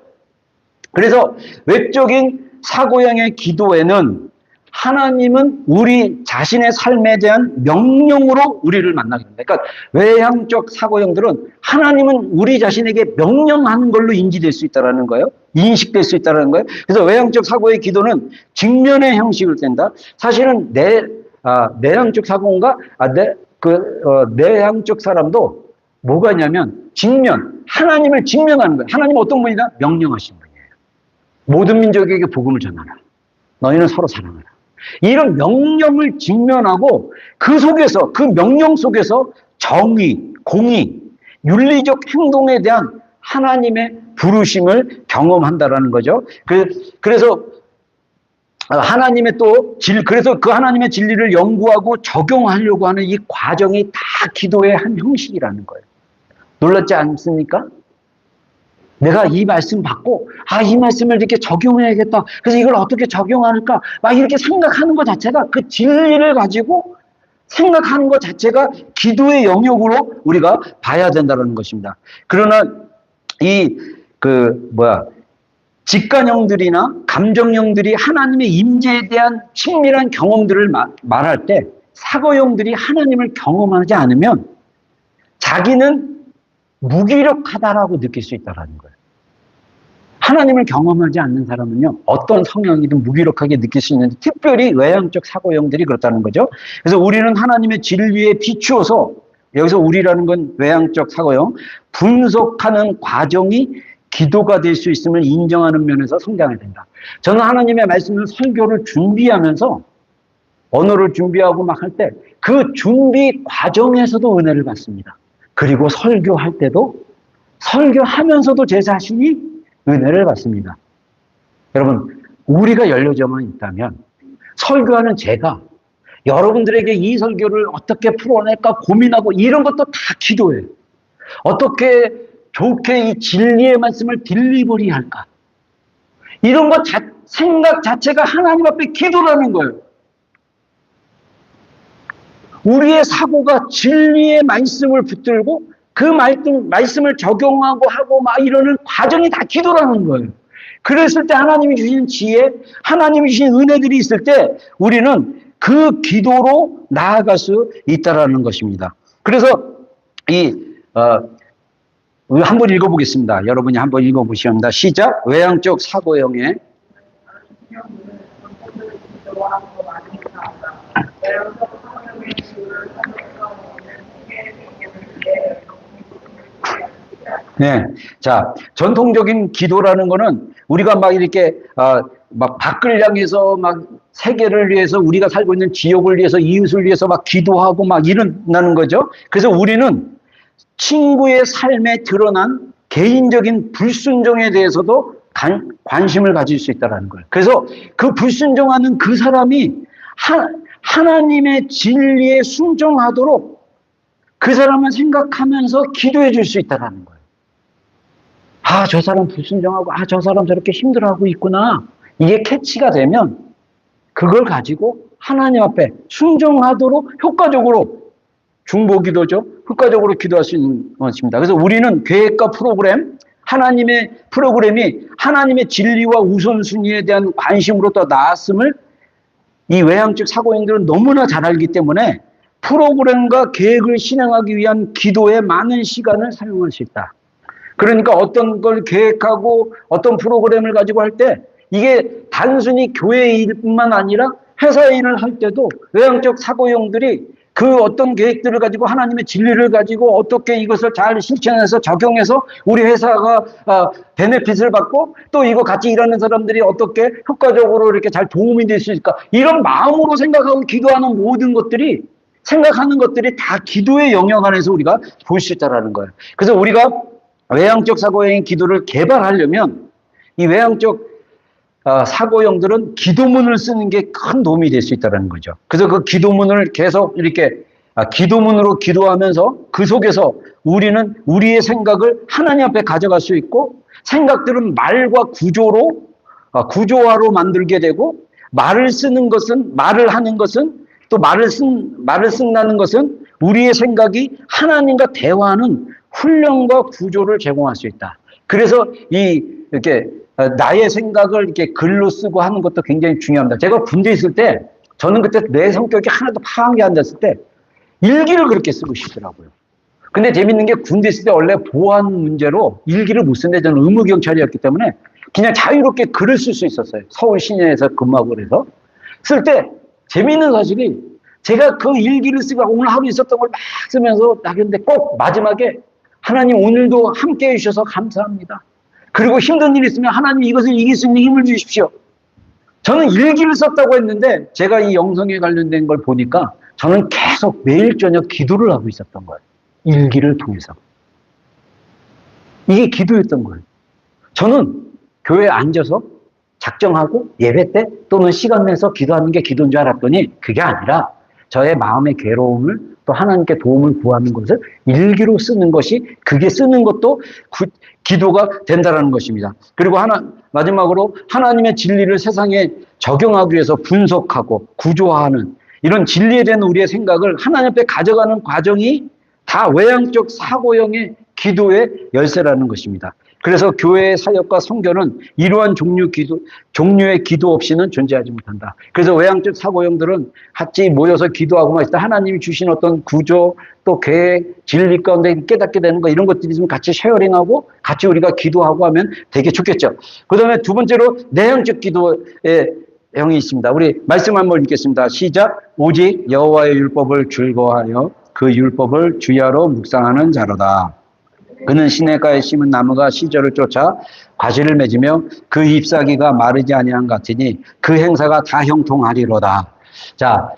그래서 외적인 사고형의 기도에는 하나님은 우리 자신의 삶에 대한 명령으로 우리를 만나게 됩니다. 그러니까 외향적 사고형들은 하나님은 우리 자신에게 명령하는 걸로 인지될 수 있다는 거예요. 인식될 수 있다는 거예요. 그래서 외향적 사고의 기도는 직면의 형식을 뗀다. 사실은 내향적 사고인가? 내향적 사람도 뭐가 있냐면 하나님을 직면하는 거예요. 하나님은 어떤 분이다? 명령하신 분이에요. 모든 민족에게 복음을 전하라. 너희는 서로 사랑하라. 이런 명령을 직면하고 그 속에서, 그 명령 속에서 정의, 공의, 윤리적 행동에 대한 하나님의 부르심을 경험한다라는 거죠. 그래서 하나님의 그래서 그 하나님의 진리를 연구하고 적용하려고 하는 이 과정이 다 기도의 한 형식이라는 거예요. 놀랍지 않습니까? 내가 이 말씀 받고, 이 말씀을 이렇게 적용해야겠다. 그래서 이걸 어떻게 적용할까? 막 이렇게 생각하는 것 자체가 그 진리를 가지고 생각하는 것 자체가 기도의 영역으로 우리가 봐야 된다는 것입니다. 그러나 직관형들이나 감정형들이 하나님의 임재에 대한 친밀한 경험들을 말할 때 사고형들이 하나님을 경험하지 않으면 자기는 무기력하다라고 느낄 수 있다는 거예요. 하나님을 경험하지 않는 사람은요, 어떤 성향이든 무기력하게 느낄 수 있는데 특별히 외향적 사고형들이 그렇다는 거죠. 그래서 우리는 하나님의 진리에 비추어서, 여기서 우리라는 건 외향적 사고형, 분석하는 과정이 기도가 될 수 있음을 인정하는 면에서 성장해야 된다. 저는 하나님의 말씀을 설교를 준비하면서 언어를 준비하고 막 할 때 그 준비 과정에서도 은혜를 받습니다. 그리고 설교할 때도 설교하면서도 제 자신이 은혜를 받습니다. 여러분, 우리가 열려져만 있다면 설교하는 제가 여러분들에게 이 설교를 어떻게 풀어낼까 고민하고 이런 것도 다 기도예요. 어떻게 좋게 이 진리의 말씀을 딜리버리 할까? 이런 것 생각 자체가 하나님 앞에 기도라는 거예요. 우리의 사고가 진리의 말씀을 붙들고 그 말씀을 적용하고 하고 막 이러는 과정이 다 기도라는 거예요. 그랬을 때 하나님이 주신 지혜, 하나님이 주신 은혜들이 있을 때 우리는 그 기도로 나아갈 수 있다라는 것입니다. 그래서 우리 한번 읽어보겠습니다. 여러분이 한번 읽어보시옵니다. 시작. 외향적 사고형의 네. 자, 전통적인 기도라는 거는 우리가 막 이렇게, 막 밖을 향해서 막 세계를 위해서 우리가 살고 있는 지역을 위해서 이웃을 위해서 막 기도하고 막 이런다는 거죠. 그래서 우리는 친구의 삶에 드러난 개인적인 불순종에 대해서도 관심을 가질 수 있다는 거예요. 그래서 그 불순종하는 그 사람이 하나님의 진리에 순종하도록 그 사람을 생각하면서 기도해 줄 수 있다는 거예요. 아, 저 사람 불순종하고, 아, 저 사람 저렇게 힘들어하고 있구나. 이게 캐치가 되면 그걸 가지고 하나님 앞에 순종하도록 효과적으로 중보기도죠. 효과적으로 기도할 수 있는 것입니다. 그래서 우리는 계획과 프로그램, 하나님의 프로그램이 하나님의 진리와 우선순위에 대한 관심으로 더 나았음을 이 외향적 사고인들은 너무나 잘 알기 때문에 프로그램과 계획을 실행하기 위한 기도에 많은 시간을 사용할 수 있다. 그러니까 어떤 걸 계획하고 어떤 프로그램을 가지고 할 때 이게 단순히 교회 일뿐만 아니라 회사 일을 할 때도 외향적 사고형들이 그 어떤 계획들을 가지고 하나님의 진리를 가지고 어떻게 이것을 잘 실천해서 적용해서 우리 회사가 베네핏을 받고 또 이거 같이 일하는 사람들이 어떻게 효과적으로 이렇게 잘 도움이 될 수 있을까, 이런 마음으로 생각하고 기도하는 모든 것들이, 생각하는 것들이 다 기도의 영역 안에서 우리가 볼 수 있다는 거예요. 그래서 우리가 외향적 사고형의 기도를 개발하려면 이 외향적 사고형들은 기도문을 쓰는 게 큰 도움이 될 수 있다는 거죠. 그래서 그 기도문을 계속 이렇게 기도문으로 기도하면서 그 속에서 우리는 우리의 생각을 하나님 앞에 가져갈 수 있고, 생각들은 말과 구조화로 만들게 되고, 말을 쓰는 것은, 말을 하는 것은, 또 말을 쓴다는 것은 우리의 생각이 하나님과 대화하는 훈련과 구조를 제공할 수 있다. 그래서 이렇게 나의 생각을 이렇게 글로 쓰고 하는 것도 굉장히 중요합니다. 제가 군대에 있을 때, 저는 그때 내 성격이 하나도 파악이 안 됐을 때 일기를 그렇게 쓰고 싶더라고요. 근데 재밌는 게 군대 있을 때 원래 보안 문제로 일기를 못 쓰는데 저는 의무경찰이었기 때문에 그냥 자유롭게 글을 쓸 수 있었어요. 서울 시내에서 근무하고 그래서. 쓸 때 재밌는 사실이, 제가 그 일기를 쓰고 오늘 하루 있었던 걸 막 쓰면서 나겠는데 꼭 마지막에 하나님 오늘도 함께 해주셔서 감사합니다. 그리고 힘든 일 있으면 하나님 이것을 이길 수 있는 힘을 주십시오. 저는 일기를 썼다고 했는데 제가 이 영성에 관련된 걸 보니까 저는 계속 매일 저녁 기도를 하고 있었던 거예요. 일기를 통해서. 이게 기도였던 거예요. 저는 교회에 앉아서 작정하고 예배 때 또는 시간 내서 기도하는 게 기도인 줄 알았더니 그게 아니라 저의 마음의 괴로움을 또 하나님께 도움을 구하는 것을 일기로 쓰는 것이, 그게 쓰는 것도 기도가 된다는 것입니다. 그리고 마지막으로 하나님의 진리를 세상에 적용하기 위해서 분석하고 구조화하는 이런 진리에 대한 우리의 생각을 하나님 앞에 가져가는 과정이 다 외향적 사고형의 기도의 열쇠라는 것입니다. 그래서 교회의 사역과 선교는 이러한 종류의 기도 없이는 존재하지 못한다. 그래서 외향적 사고형들은 같이 모여서 기도하고만 있다. 하나님이 주신 어떤 구조, 또 계획, 진리 가운데 깨닫게 되는 거, 이런 것들이 있으면 같이 쉐어링하고 같이 우리가 기도하고 하면 되게 좋겠죠. 그 다음에 두 번째로 내향적 기도의 형이 있습니다. 우리 말씀 한번 읽겠습니다. 시작. 오직 여호와의 율법을 즐거워하여 그 율법을 주야로 묵상하는 자로다. 그는 시냇가에 심은 나무가 시절을 쫓아 과실을 맺으며 그 잎사귀가 마르지 아니한 같으니 그 행사가 다 형통하리로다. 자,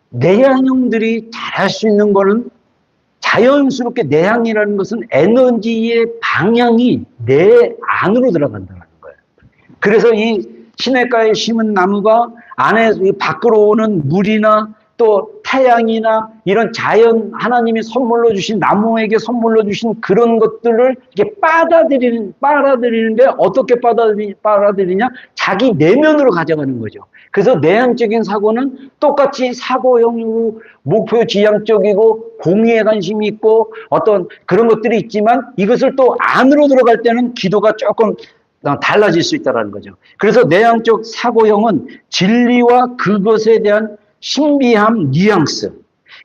내향형들이 잘할 수 있는 거는, 자연스럽게 내향이라는 것은 에너지의 방향이 내 안으로 들어간다는 거예요. 그래서 이 시냇가에 심은 나무가 안에 밖으로 오는 물이나 또 태양이나 이런 자연, 하나님이 선물로 주신, 나무에게 선물로 주신 그런 것들을 이렇게 빨아들이는데 어떻게 빨아들이냐? 자기 내면으로 가져가는 거죠. 그래서 내향적인 사고는 똑같이 사고형으로 목표 지향적이고 공의에 관심이 있고 어떤 그런 것들이 있지만, 이것을 또 안으로 들어갈 때는 기도가 조금 달라질 수 있다는 거죠. 그래서 내향적 사고형은 진리와 그것에 대한 신비함, 뉘앙스.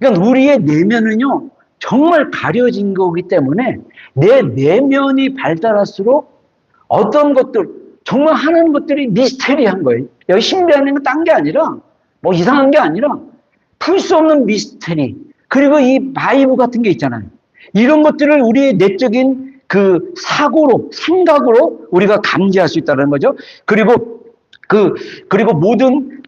그러니까 우리의 내면은요, 정말 가려진 거기 때문에 내 내면이 발달할수록 어떤 것들, 정말 하는 것들이 미스테리한 거예요. 여기 신비한 건 딴 게 아니라, 뭐 이상한 게 아니라, 풀 수 없는 미스테리. 그리고 이 바이브 같은 게 있잖아요. 이런 것들을 우리의 내적인 그 사고로, 생각으로 우리가 감지할 수 있다는 거죠. 그리고 모든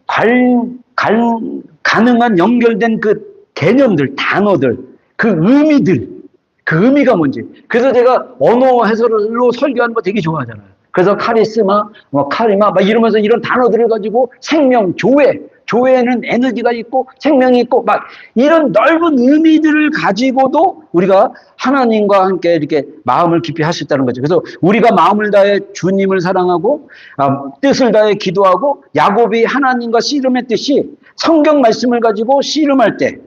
가능한 연결된 그 개념들, 단어들, 그 의미가 뭔지. 그래서 제가 언어 해설로 설교하는 거 되게 좋아하잖아요. 그래서 카리스마, 카리마, 막 이러면서 이런 단어들을 가지고 생명, 조회에는 에너지가 있고 생명이 있고 막 이런 넓은 의미들을 가지고도 우리가 하나님과 함께 이렇게 마음을 깊이 할 수 있다는 거죠. 그래서 우리가 마음을 다해 주님을 사랑하고 뜻을 다해 기도하고 야곱이 하나님과 씨름했듯이 성경 말씀을 가지고 씨름할 때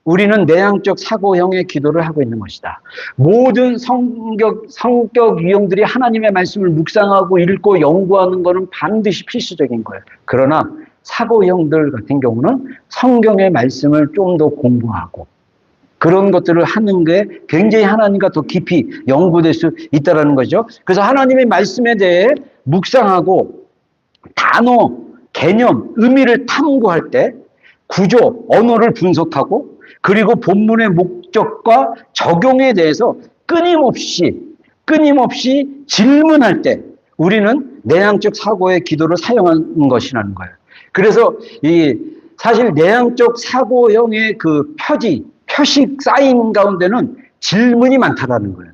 우리는 내향적 사고형의 기도를 하고 있는 것이다. 모든 성격 유형들이 하나님의 말씀을 묵상하고 읽고 연구하는 것은 반드시 필수적인 거예요. 그러나 사고형들 같은 경우는 성경의 말씀을 좀 더 공부하고 그런 것들을 하는 게 굉장히 하나님과 더 깊이 연구될 수 있다는 거죠. 그래서 하나님의 말씀에 대해 묵상하고 단어, 개념, 의미를 탐구할 때 구조, 언어를 분석하고 그리고 본문의 목적과 적용에 대해서 끊임없이 질문할 때 우리는 내향적 사고의 기도를 사용하는 것이라는 거예요. 그래서 사실 내향적 사고형의 그 표식 사인 가운데는 질문이 많다라는 거예요.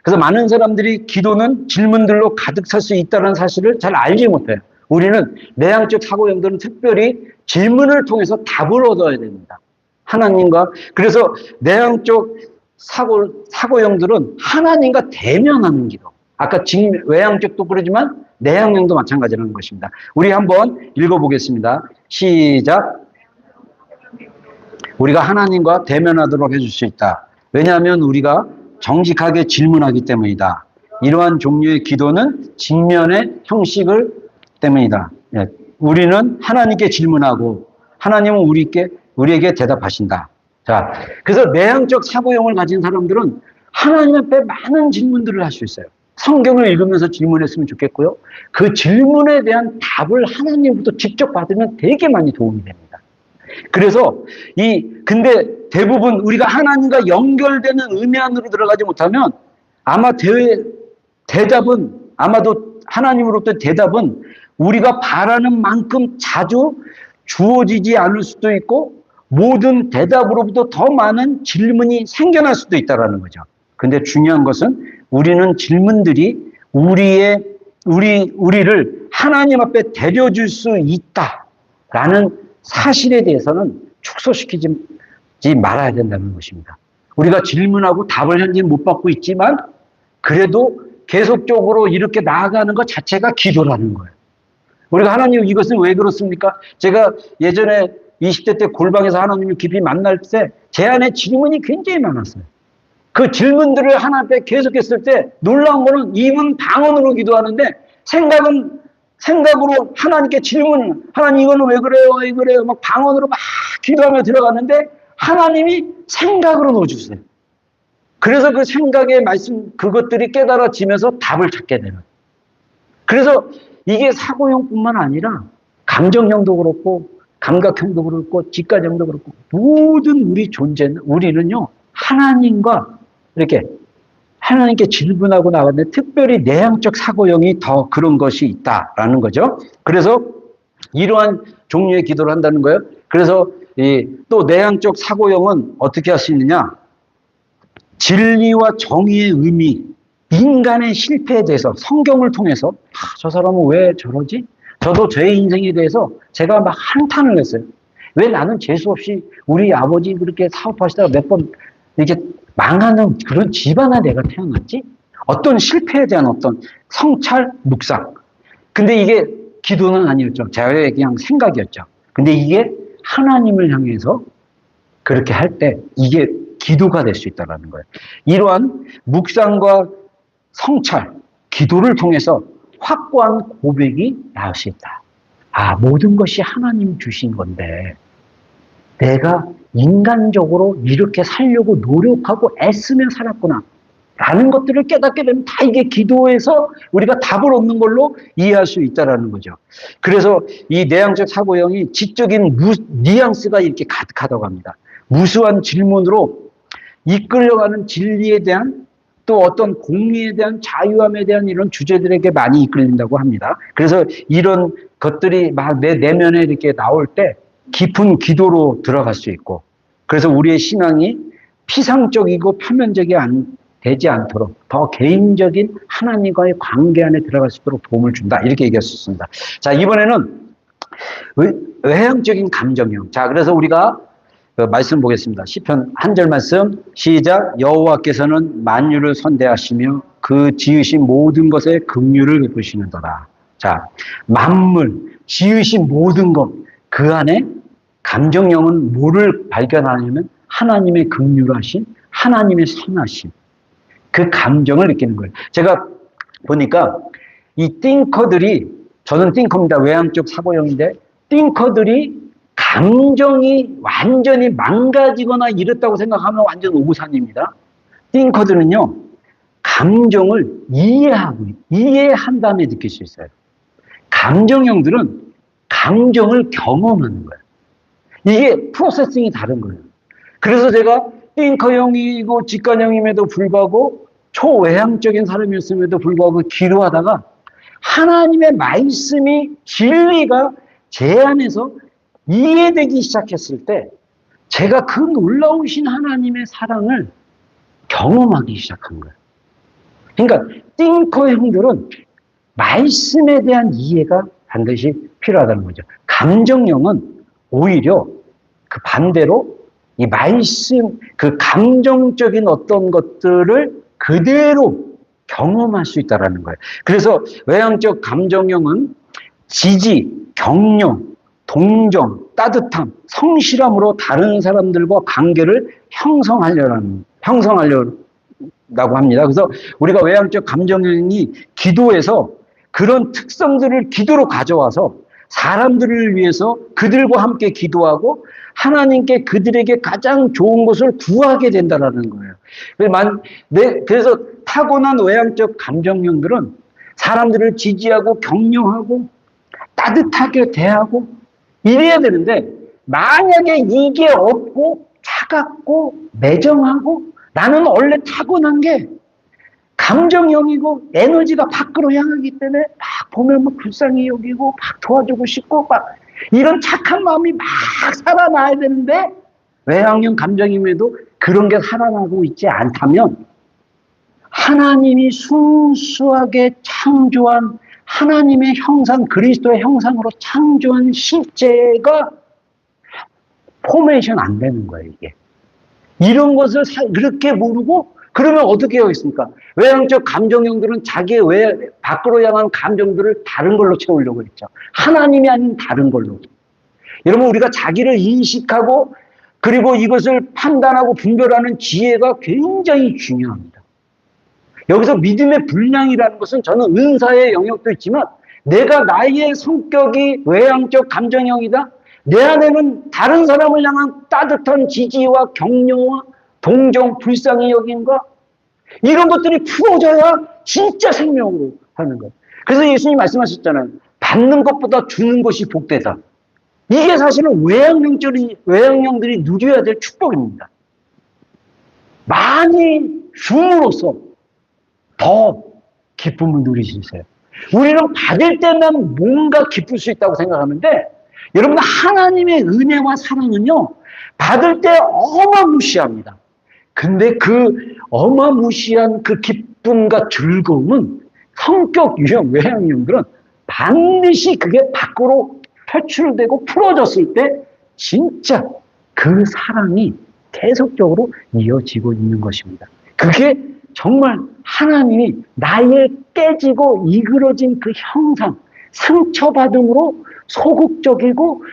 그래서 많은 사람들이 기도는 질문들로 가득 찰 수 있다는 사실을 잘 알지 못해요. 우리는 내향적 사고형들은 특별히 질문을 통해서 답을 얻어야 됩니다. 하나님과. 그래서 내향적 사고형들은 하나님과 대면하는 기도. 아까 외향적도 그러지만 내향형도 마찬가지라는 것입니다. 우리 한번 읽어보겠습니다. 시작. 우리가 하나님과 대면하도록 해줄 수 있다. 왜냐하면 우리가 정직하게 질문하기 때문이다. 이러한 종류의 기도는 직면의 형식을 때문이다. 우리는 하나님께 질문하고 하나님은 우리에게 대답하신다. 자, 그래서 내향적 사고형을 가진 사람들은 하나님 앞에 많은 질문들을 할 수 있어요. 성경을 읽으면서 질문했으면 좋겠고요. 그 질문에 대한 답을 하나님부터 직접 받으면 되게 많이 도움이 됩니다. 그래서 근데 대부분 우리가 하나님과 연결되는 의미 안으로 들어가지 못하면 아마 아마도 하나님으로부터 대답은 우리가 바라는 만큼 자주 주어지지 않을 수도 있고 모든 대답으로부터 더 많은 질문이 생겨날 수도 있다는 거죠. 근데 중요한 것은 우리는 질문들이 우리를 하나님 앞에 데려줄 수 있다라는 사실에 대해서는 축소시키지 말아야 된다는 것입니다. 우리가 질문하고 답을 현재 못 받고 있지만 그래도 계속적으로 이렇게 나아가는 것 자체가 기도라는 거예요. 우리가 하나님 이것은 왜 그렇습니까? 제가 예전에 20대 때 골방에서 하나님을 깊이 만날 때 제 안에 질문이 굉장히 많았어요. 그 질문들을 하나님 앞에 계속했을 때 놀라운 거는 입은 방언으로 기도하는데 생각으로 하나님께 하나님 이거는 왜 그래요? 막 방언으로 막 기도하며 들어갔는데 하나님이 생각으로 넣어주세요. 그래서 그 생각의 말씀 그것들이 깨달아지면서 답을 찾게 되는. 그래서 이게 사고형뿐만 아니라 감정형도 그렇고 감각형도 그렇고 직관형도 그렇고 모든 우리 존재는 우리는요 하나님과 이렇게 하나님께 질문하고 나갔는데 특별히 내향적 사고형이 더 그런 것이 있다라는 거죠. 그래서 이러한 종류의 기도를 한다는 거예요. 그래서 또 내향적 사고형은 어떻게 할 수 있느냐? 진리와 정의의 의미, 인간의 실패에 대해서 성경을 통해서 저 사람은 왜 저러지? 저도 제 인생에 대해서 제가 막 한탄을 했어요. 왜 나는 재수 없이 우리 아버지 그렇게 사업하시다가 몇 번 이렇게 망하는 그런 집안에 내가 태어났지? 어떤 실패에 대한 어떤 성찰, 묵상. 근데 이게 기도는 아니었죠. 저의 그냥 생각이었죠. 근데 이게 하나님을 향해서 그렇게 할 때 이게 기도가 될 수 있다는 거예요. 이러한 묵상과 성찰, 기도를 통해서 확고한 고백이 나올 수 있다. 모든 것이 하나님 주신 건데 내가 인간적으로 이렇게 살려고 노력하고 애쓰며 살았구나 라는 것들을 깨닫게 되면 다 이게 기도에서 우리가 답을 얻는 걸로 이해할 수 있다는 거죠. 그래서 이 내향적 사고형이 지적인 뉘앙스가 이렇게 가득하다고 합니다. 무수한 질문으로 이끌려가는 진리에 대한 또 어떤 공의에 대한 자유함에 대한 이런 주제들에게 많이 이끌린다고 합니다. 그래서 이런 것들이 막 내 내면에 이렇게 나올 때 깊은 기도로 들어갈 수 있고, 그래서 우리의 신앙이 피상적이고 표면적이 되지 않도록 더 개인적인 하나님과의 관계 안에 들어갈 수 있도록 도움을 준다. 이렇게 얘기할 수 있습니다. 자, 이번에는 외향적인 감정형. 자, 그래서 우리가 말씀 보겠습니다. 시편 한 절 말씀 시작. 여호와께서는 만유를 선대하시며 그 지으신 모든 것에 긍휼을 베푸시는도다. 자, 만물 지으신 모든 것 그 안에 감정형은 뭐를 발견하냐면 하나님의 긍휼하심, 하나님의 선하심, 그 감정을 느끼는 거예요. 제가 보니까 이 띵커들이, 저는 띵커입니다. 외향적 사고형인데, 띵커들이 감정이 완전히 망가지거나 이렇다고 생각하면 완전 오산입니다. 띵커들은요, 감정을 이해한 다음에 느낄 수 있어요. 감정형들은 감정을 경험하는 거예요. 이게 프로세싱이 다른 거예요. 그래서 제가 띵커형이고 직관형임에도 불구하고 초외향적인 사람이었음에도 불구하고 기도하다가 하나님의 말씀이 진리가 제 안에서 이해되기 시작했을 때 제가 그 놀라우신 하나님의 사랑을 경험하기 시작한 거예요. 그러니까 띵커형들은 말씀에 대한 이해가 반드시 필요하다는 거죠. 감정형은 오히려 그 반대로 이 말씀, 그 감정적인 어떤 것들을 그대로 경험할 수 있다는 거예요. 그래서 외향적 감정형은 지지, 격려, 동정, 따뜻함, 성실함으로 다른 사람들과 관계를 형성하려고 합니다. 그래서 우리가 외향적 감정형이 기도에서 그런 특성들을 기도로 가져와서 사람들을 위해서 그들과 함께 기도하고 하나님께 그들에게 가장 좋은 것을 구하게 된다는 거예요. 그래서 타고난 외향적 감정형들은 사람들을 지지하고 격려하고 따뜻하게 대하고 이래야 되는데, 만약에 이게 없고 차갑고 매정하고 나는 원래 타고난 게 감정형이고 에너지가 밖으로 향하기 때문에 막 보면 막 불쌍히 여기고 막 도와주고 싶고 막 이런 착한 마음이 막 살아나야 되는데, 외향형 감정임에도 그런 게 살아나고 있지 않다면 하나님이 순수하게 창조한 하나님의 형상, 그리스도의 형상으로 창조한 실제가 포메이션 안 되는 거예요, 이게. 이런 것을 그렇게 모르고 그러면 어떻게 하겠습니까? 외향적 감정형들은 자기의 밖으로 향한 감정들을 다른 걸로 채우려고 했죠. 하나님이 아닌 다른 걸로. 여러분, 우리가 자기를 인식하고 그리고 이것을 판단하고 분별하는 지혜가 굉장히 중요합니다. 여기서 믿음의 분량이라는 것은 저는 은사의 영역도 있지만 내가 나의 성격이 외향적 감정형이다. 내 안에는 다른 사람을 향한 따뜻한 지지와 격려와 동정, 불쌍히 여김과 이런 것들이 풀어져야 진짜 생명으로 하는 거예요. 그래서 예수님이 말씀하셨잖아요. 받는 것보다 주는 것이 복되다. 이게 사실은 외향형들이 누려야 될 축복입니다. 많이 줌으로써 더 기쁨을 누릴 수 있어요. 우리는 받을 때만 뭔가 기쁠 수 있다고 생각하는데, 여러분, 하나님의 은혜와 사랑은요, 받을 때 어마무시합니다. 근데 그 어마무시한 그 기쁨과 즐거움은 성격 유형, 외향형들은 반드시 그게 밖으로 표출되고 풀어졌을 때 진짜 그 사랑이 계속적으로 이어지고 있는 것입니다. 그게 정말 하나님이 나의 깨지고 이그러진 그 형상, 상처받음으로 소극적이고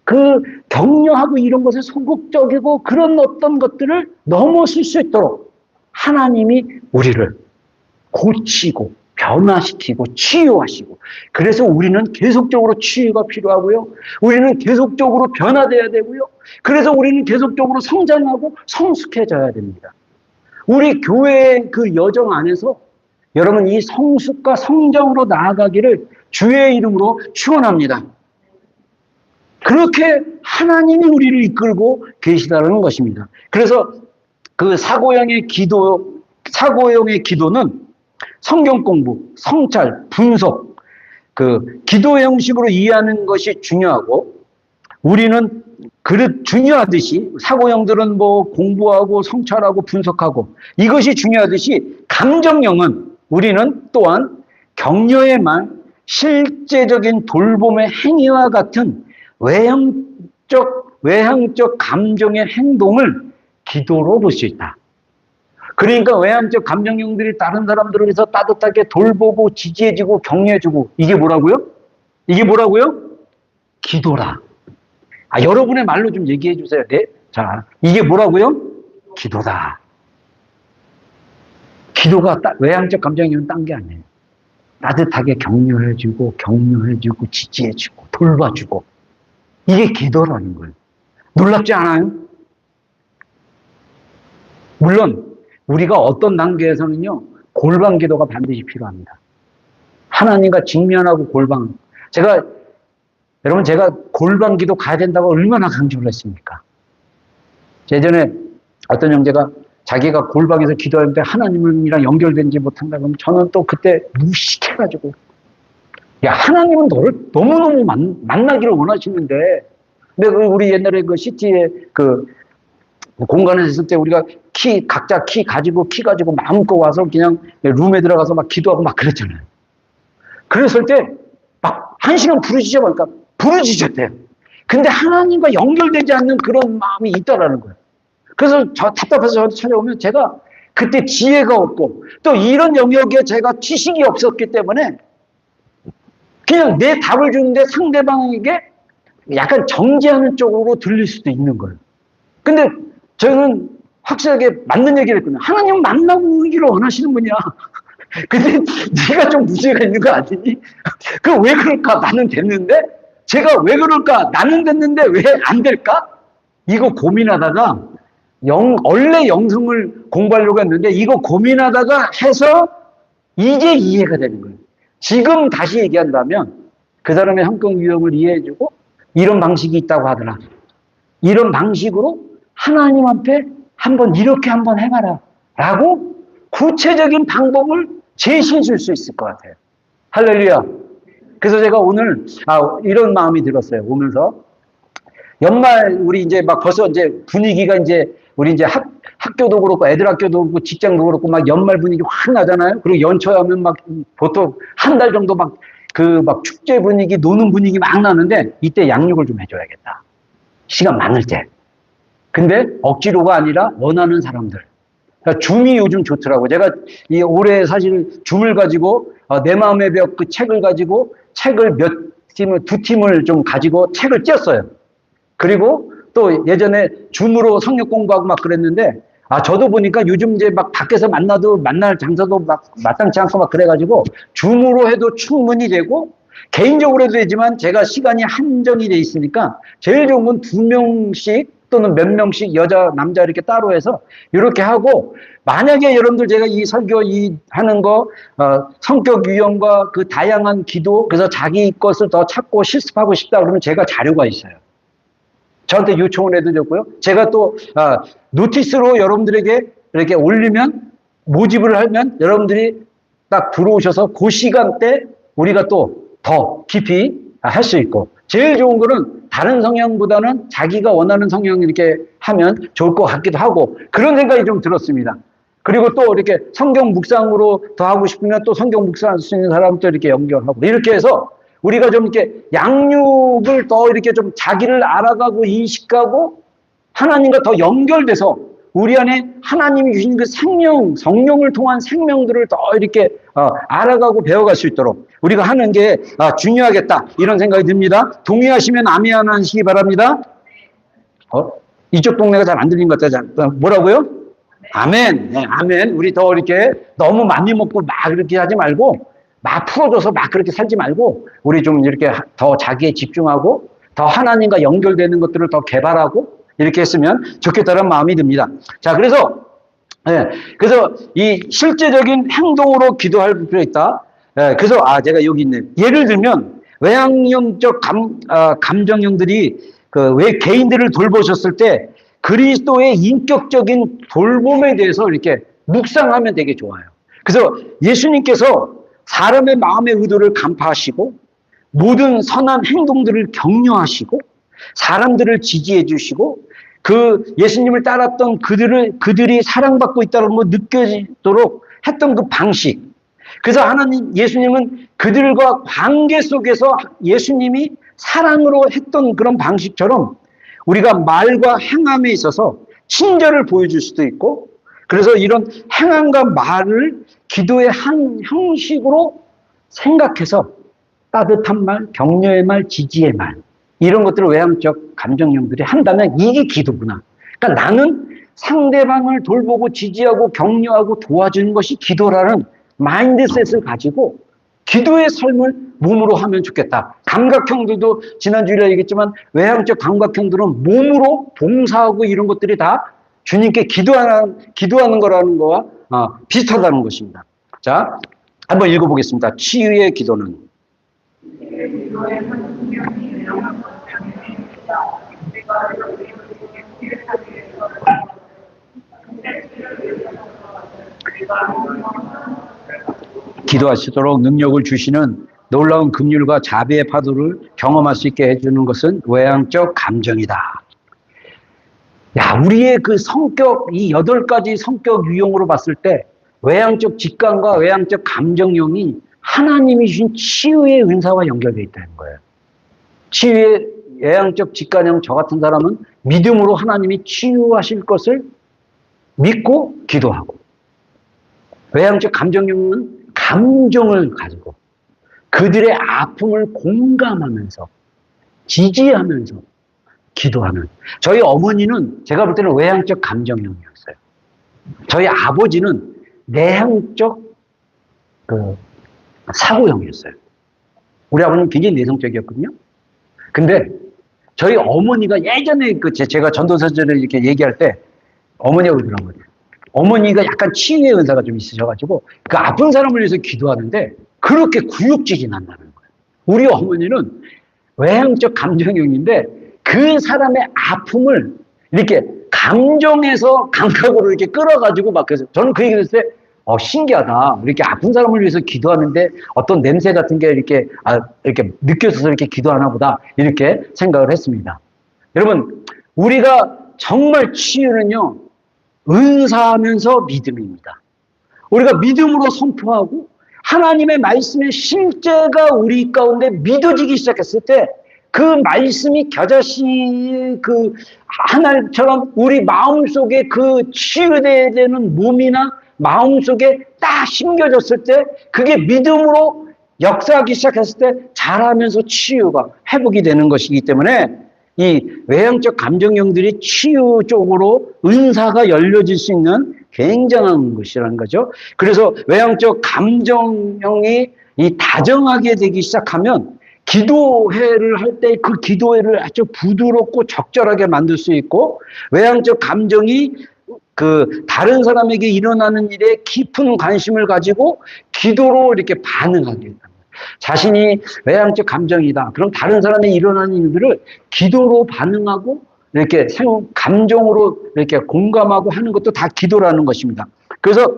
그 격려하고 이런 것에 소극적이고 그런 어떤 것들을 넘어설 수 있도록 하나님이 우리를 고치고 변화시키고 치유하시고, 그래서 우리는 계속적으로 치유가 필요하고요. 우리는 계속적으로 변화돼야 되고요. 그래서 우리는 계속적으로 성장하고 성숙해져야 됩니다. 우리 교회의 그 여정 안에서 여러분 이 성숙과 성장으로 나아가기를 주의 이름으로 축원합니다. 그렇게 하나님이 우리를 이끌고 계시다는 것입니다. 그래서 그 사고형의 기도는 성경 공부, 성찰, 분석, 그 기도 형식으로 이해하는 것이 중요하고, 우리는 중요하듯이 사고형들은 뭐 공부하고 성찰하고 분석하고 이것이 중요하듯이 감정형은 우리는 또한 격려의 말, 실제적인 돌봄의 행위와 같은 외향적 감정의 행동을 기도로 볼 수 있다. 그러니까 외향적 감정형들이 다른 사람들을 위해서 따뜻하게 돌보고 지지해주고 격려해주고, 이게 뭐라고요? 기도라. 여러분의 말로 좀 얘기해 주세요. 네? 자, 이게 뭐라고요? 기도다. 기도가 외향적 감정형은 딴 게 아니에요. 따뜻하게 격려해주고 지지해주고 돌봐주고, 이게 기도라는 거예요. 놀랍지 않아요? 물론 우리가 어떤 단계에서는요, 골방 기도가 반드시 필요합니다. 하나님과 직면하고 골방. 여러분 제가 골방 기도 가야 된다고 얼마나 강조를 했습니까? 예전에 어떤 형제가 자기가 골방에서 기도하는데 하나님이랑 연결되지 못한다 그러면 저는 또 그때 무식해가지고, 야, 하나님은 너를 너무너무 만나기를 원하시는데, 근데 우리 옛날에 그 시티에 그 공간에서 있을 때 우리가 각자 키 가지고 마음껏 와서 그냥 룸에 들어가서 막 기도하고 막 그랬잖아요. 그랬을 때 막 1시간 부르짖었대요. 근데 하나님과 연결되지 않는 그런 마음이 있다라는 거예요. 그래서 답답해서 저한테 찾아오면 제가 그때 지혜가 없고 또 이런 영역에 제가 지식이 없었기 때문에 그냥 내 답을 주는데 상대방에게 약간 정죄하는 쪽으로 들릴 수도 있는 거예요. 근데 저는 확실하게 맞는 얘기를 했거든요. 하나님 만나고 오기를 원하시는 분이야. 근데 네가 좀 문제가 있는 거 아니니? 그 왜 그럴까? 나는 됐는데? 제가 왜 그럴까? 나는 됐는데 왜 안 될까? 이거 고민하다가 원래 영성을 공부하려고 했는데 이거 고민하다가 해서 이제 이해가 되는 거예요. 지금 다시 얘기한다면 그 사람의 성격 유형을 이해해주고 이런 방식이 있다고 하더라. 이런 방식으로 하나님 앞에 이렇게 한번 해봐라 라고 구체적인 방법을 제시해 줄 수 있을 것 같아요. 할렐루야. 그래서 제가 오늘 이런 마음이 들었어요. 오면서 연말 우리 이제 막 벌써 이제 분위기가 이제 우리 이제 학교도 그렇고 애들 학교도 그렇고 직장도 그렇고 막 연말 분위기 확 나잖아요. 그리고 연초하면 막 보통 한 달 정도 막 축제 분위기, 노는 분위기 막 나는데 이때 양육을 좀 해줘야겠다. 시간 많을 때. 근데 억지로가 아니라 원하는 사람들. 그러니까 줌이 요즘 좋더라고요. 제가 올해 사실 줌을 가지고 내 마음의 벽 그 책을 가지고 책을 두 팀을 좀 가지고 책을 찧었어요. 그리고 또 예전에 줌으로 성역 공부하고 막 그랬는데 저도 보니까 요즘 이제 막 밖에서 만날 장소도 막 마땅치 않고 막 그래가지고 줌으로 해도 충분히 되고 개인적으로 해도 되지만 제가 시간이 한정이 돼 있으니까 제일 좋은 건 2명씩 또는 몇 명씩 여자 남자 이렇게 따로 해서 이렇게 하고, 만약에 여러분들 제가 이 설교 하는 거 성격 유형과 그 다양한 기도, 그래서 자기 것을 더 찾고 실습하고 싶다 그러면 제가 자료가 있어요. 저한테 요청을 해도 좋고요. 제가 또 노티스로 여러분들에게 이렇게 올리면, 모집을 하면 여러분들이 딱 들어오셔서 그 시간대 우리가 또 더 깊이 할 수 있고, 제일 좋은 거는 다른 성향보다는 자기가 원하는 성향 이렇게 하면 좋을 것 같기도 하고, 그런 생각이 좀 들었습니다. 그리고 또 이렇게 성경 묵상으로 더 하고 싶으면 또 성경 묵상할 수 있는 사람도 이렇게 연결하고, 이렇게 해서 우리가 좀 이렇게 양육을 더 이렇게 좀 자기를 알아가고 인식하고 하나님과 더 연결돼서 우리 안에 하나님이 주신 그 생명, 성령을 통한 생명들을 더 이렇게 알아가고 배워갈 수 있도록 우리가 하는 게 중요하겠다, 이런 생각이 듭니다. 동의하시면 아멘 하시기 바랍니다. 이쪽 동네가 잘 안 들린 것 같아요. 뭐라고요? 아멘. 네, 아멘. 우리 더 이렇게 너무 많이 먹고 막 이렇게 하지 말고 막 풀어줘서 막 그렇게 살지 말고 우리 좀 이렇게 더 자기에 집중하고 더 하나님과 연결되는 것들을 더 개발하고 이렇게 했으면 좋겠다는 마음이 듭니다. 자, 그래서 그래서 이 실제적인 행동으로 기도할 필요가 있다. 그래서 제가 여기 있네. 예를 들면 외향형적 감정형들이 그 왜 개인들을 돌보셨을 때 그리스도의 인격적인 돌봄에 대해서 이렇게 묵상하면 되게 좋아요. 그래서 예수님께서 사람의 마음의 의도를 간파하시고 모든 선한 행동들을 격려하시고 사람들을 지지해 주시고 그 예수님을 따랐던 그들이 사랑받고 있다는 걸 느껴지도록 했던 그 방식. 그래서 예수님은 그들과 관계 속에서 예수님이 사랑으로 했던 그런 방식처럼 우리가 말과 행함에 있어서 친절을 보여줄 수도 있고 그래서 이런 행함과 말을 기도의 한 형식으로 생각해서 따뜻한 말, 격려의 말, 지지의 말 이런 것들을 외향적 감정형들이 한다면 이게 기도구나. 그러니까 나는 상대방을 돌보고 지지하고 격려하고 도와주는 것이 기도라는 마인드셋을 가지고 기도의 삶을 몸으로 하면 좋겠다. 감각형들도 지난주에 얘기했지만 외향적 감각형들은 몸으로 봉사하고 이런 것들이 다 주님께 기도하는 거라는 거와 비슷하다는 것입니다. 자, 한번 읽어보겠습니다. 치유의 기도는 기도하시도록 능력을 주시는 놀라운 긍휼과 자비의 파도를 경험할 수 있게 해주는 것은 외향적 감정이다. 야, 우리의 그 성격, 이 8가지 성격 유형으로 봤을 때 외향적 직감과 외향적 감정형이 하나님이 주신 치유의 은사와 연결되어 있다는 거예요. 치유의 외향적 직감형 저 같은 사람은 믿음으로 하나님이 치유하실 것을 믿고 기도하고 외향적 감정형은 감정을 가지고 그들의 아픔을 공감하면서 지지하면서 기도하는 저희 어머니는 제가 볼 때는 외향적 감정형이었어요. 저희 아버지는 내향적 사고형이었어요. 우리 아버지는 굉장히 내성적이었거든요. 근데 저희 어머니가 예전에 제가 전도사절에 이렇게 얘기할 때 어머니하고 그런 거예요. 어머니가 약간 치유의 은사가 좀 있으셔가지고 그 아픈 사람을 위해서 기도하는데 그렇게 구역질이 난다는 거예요. 우리 어머니는 외향적 감정형인데 그 사람의 아픔을 이렇게 감정에서 감각으로 이렇게 끌어가지고 막 그래서 저는 그 얘기를 했을 때 신기하다. 이렇게 아픈 사람을 위해서 기도하는데 어떤 냄새 같은 게 이렇게 느껴져서 이렇게 기도하나 보다. 이렇게 생각을 했습니다. 여러분, 우리가 정말 치유는요, 은사하면서 믿음입니다. 우리가 믿음으로 선포하고 하나님의 말씀의 실제가 우리 가운데 믿어지기 시작했을 때 그 말씀이 겨자씨 그 하늘처럼 우리 마음속에 그 치유되는 몸이나 마음속에 딱 심겨졌을 때 그게 믿음으로 역사하기 시작했을 때 자라면서 치유가 회복이 되는 것이기 때문에 이 외향적 감정형들이 치유 쪽으로 은사가 열려질 수 있는 굉장한 것이라는 거죠. 그래서 외향적 감정형이 이 다정하게 되기 시작하면 기도회를 할 때 그 기도회를 아주 부드럽고 적절하게 만들 수 있고 외향적 감정이 그 다른 사람에게 일어나는 일에 깊은 관심을 가지고 기도로 이렇게 반응하게 된다. 자신이 외향적 감정이다. 그럼 다른 사람이 일어나는 일들을 기도로 반응하고 이렇게 감정으로 이렇게 공감하고 하는 것도 다 기도라는 것입니다. 그래서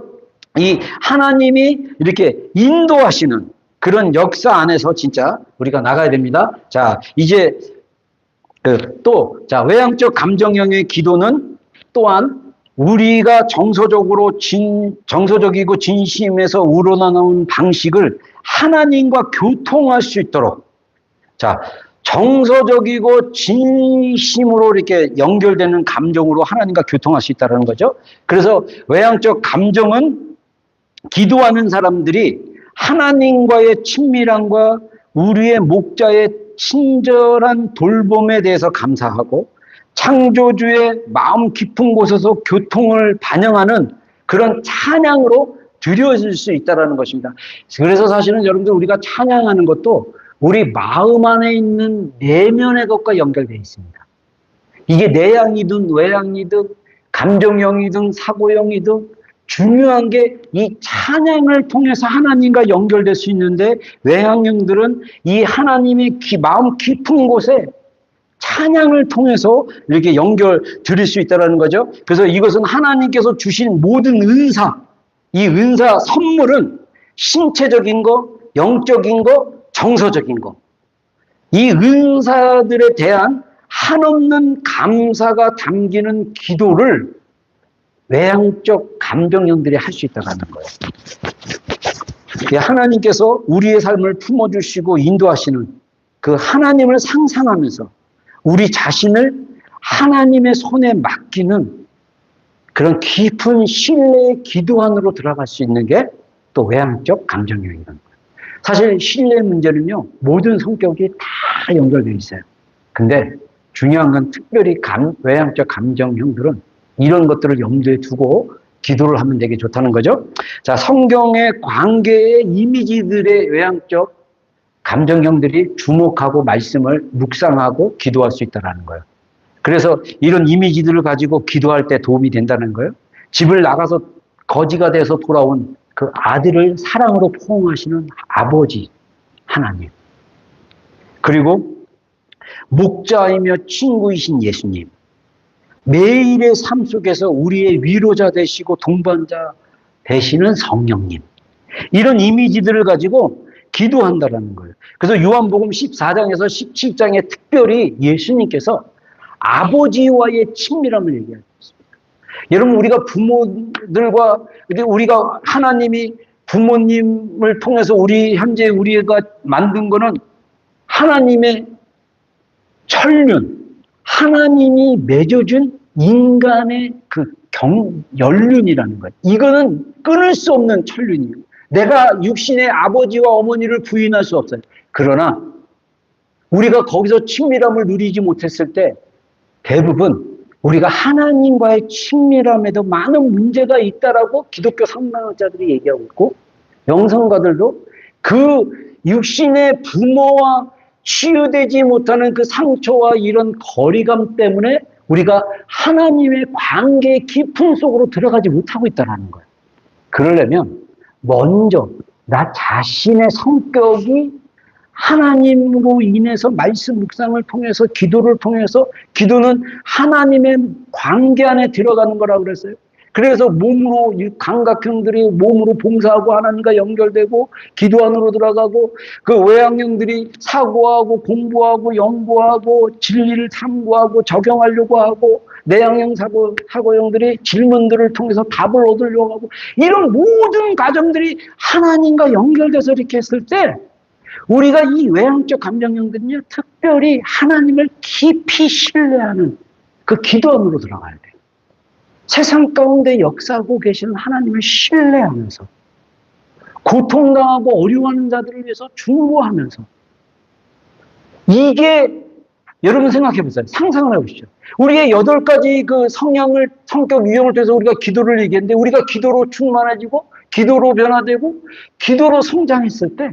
이 하나님이 이렇게 인도하시는 그런 역사 안에서 진짜 우리가 나가야 됩니다. 자, 이제 외향적 감정형의 기도는 또한 우리가 정서적이고 진심에서 우러나오는 방식을 하나님과 교통할 수 있도록 정서적이고 진심으로 이렇게 연결되는 감정으로 하나님과 교통할 수 있다는 거죠. 그래서 외향적 감정은 기도하는 사람들이 하나님과의 친밀함과 우리의 목자의 친절한 돌봄에 대해서 감사하고 창조주의 마음 깊은 곳에서 교통을 반영하는 그런 찬양으로 드려질 수 있다는 것입니다. 그래서 사실은 여러분들 우리가 찬양하는 것도 우리 마음 안에 있는 내면의 것과 연결되어 있습니다. 이게 내향이든 외향이든 감정형이든 사고형이든 중요한 게 이 찬양을 통해서 하나님과 연결될 수 있는데, 외향형들은 이 하나님의 마음 깊은 곳에 찬양을 통해서 이렇게 연결 드릴 수 있다는 거죠. 그래서 이것은 하나님께서 주신 모든 은사, 이 은사 선물은 신체적인 거, 영적인 거, 정서적인 거, 이 은사들에 대한 한없는 감사가 담기는 기도를 외향적 감정형들이 할 수 있다는 거예요. 하나님께서 우리의 삶을 품어주시고 인도하시는 그 하나님을 상상하면서 우리 자신을 하나님의 손에 맡기는 그런 깊은 신뢰의 기도 안으로 들어갈 수 있는 게 또 외향적 감정형이라는 거예요. 사실 신뢰 문제는요, 모든 성격이 다 연결되어 있어요. 근데 중요한 건 특별히 외향적 감정형들은 이런 것들을 염두에 두고 기도를 하면 되게 좋다는 거죠. 자, 성경의 관계의 이미지들의 외향적 감정형들이 주목하고 말씀을 묵상하고 기도할 수 있다는 거예요. 그래서 이런 이미지들을 가지고 기도할 때 도움이 된다는 거예요. 집을 나가서 거지가 돼서 돌아온 그 아들을 사랑으로 포옹하시는 아버지 하나님, 그리고 목자이며 친구이신 예수님, 매일의 삶 속에서 우리의 위로자 되시고 동반자 되시는 성령님, 이런 이미지들을 가지고 기도한다라는 거예요. 그래서 요한복음 14장에서 17장에 특별히 예수님께서 아버지와의 친밀함을 얘기하고 있습니다. 여러분, 우리가 부모들과, 우리가 하나님이 부모님을 통해서 현재 우리가 만든 거는 하나님의 천륜, 하나님이 맺어준 인간의 그 연륜이라는 거예요. 이거는 끊을 수 없는 천륜이에요. 내가 육신의 아버지와 어머니를 부인할 수 없어요. 그러나 우리가 거기서 친밀함을 누리지 못했을 때 대부분 우리가 하나님과의 친밀함에도 많은 문제가 있다라고 기독교 상담자들이 얘기하고 있고, 영성가들도 그 육신의 부모와 치유되지 못하는 그 상처와 이런 거리감 때문에 우리가 하나님의 관계의 깊음 속으로 들어가지 못하고 있다는 거예요. 그러려면 먼저 나 자신의 성격이 하나님으로 인해서 말씀 묵상을 통해서 기도를 통해서, 기도는 하나님의 관계 안에 들어가는 거라고 그랬어요. 그래서 몸으로, 감각형들이 몸으로 봉사하고 하나님과 연결되고 기도 안으로 들어가고, 그 외향형들이 사고하고 공부하고 연구하고 진리를 탐구하고 적용하려고 하고, 내향형 사고형들이 질문들을 통해서 답을 얻으려고 하고, 이런 모든 과정들이 하나님과 연결돼서 이렇게 했을 때 우리가 이 외향적 감정형들은요, 특별히 하나님을 깊이 신뢰하는 그 기도 안으로 들어가야 돼요. 세상 가운데 역사하고 계시는 하나님을 신뢰하면서, 고통당하고 어려워하는 자들을 위해서 중보하면서, 이게 여러분 생각해 보세요. 상상을 해보시죠. 우리의 8가지 그 성격 유형을 통해서 우리가 기도를 얘기했는데, 우리가 기도로 충만해지고 기도로 변화되고 기도로 성장했을 때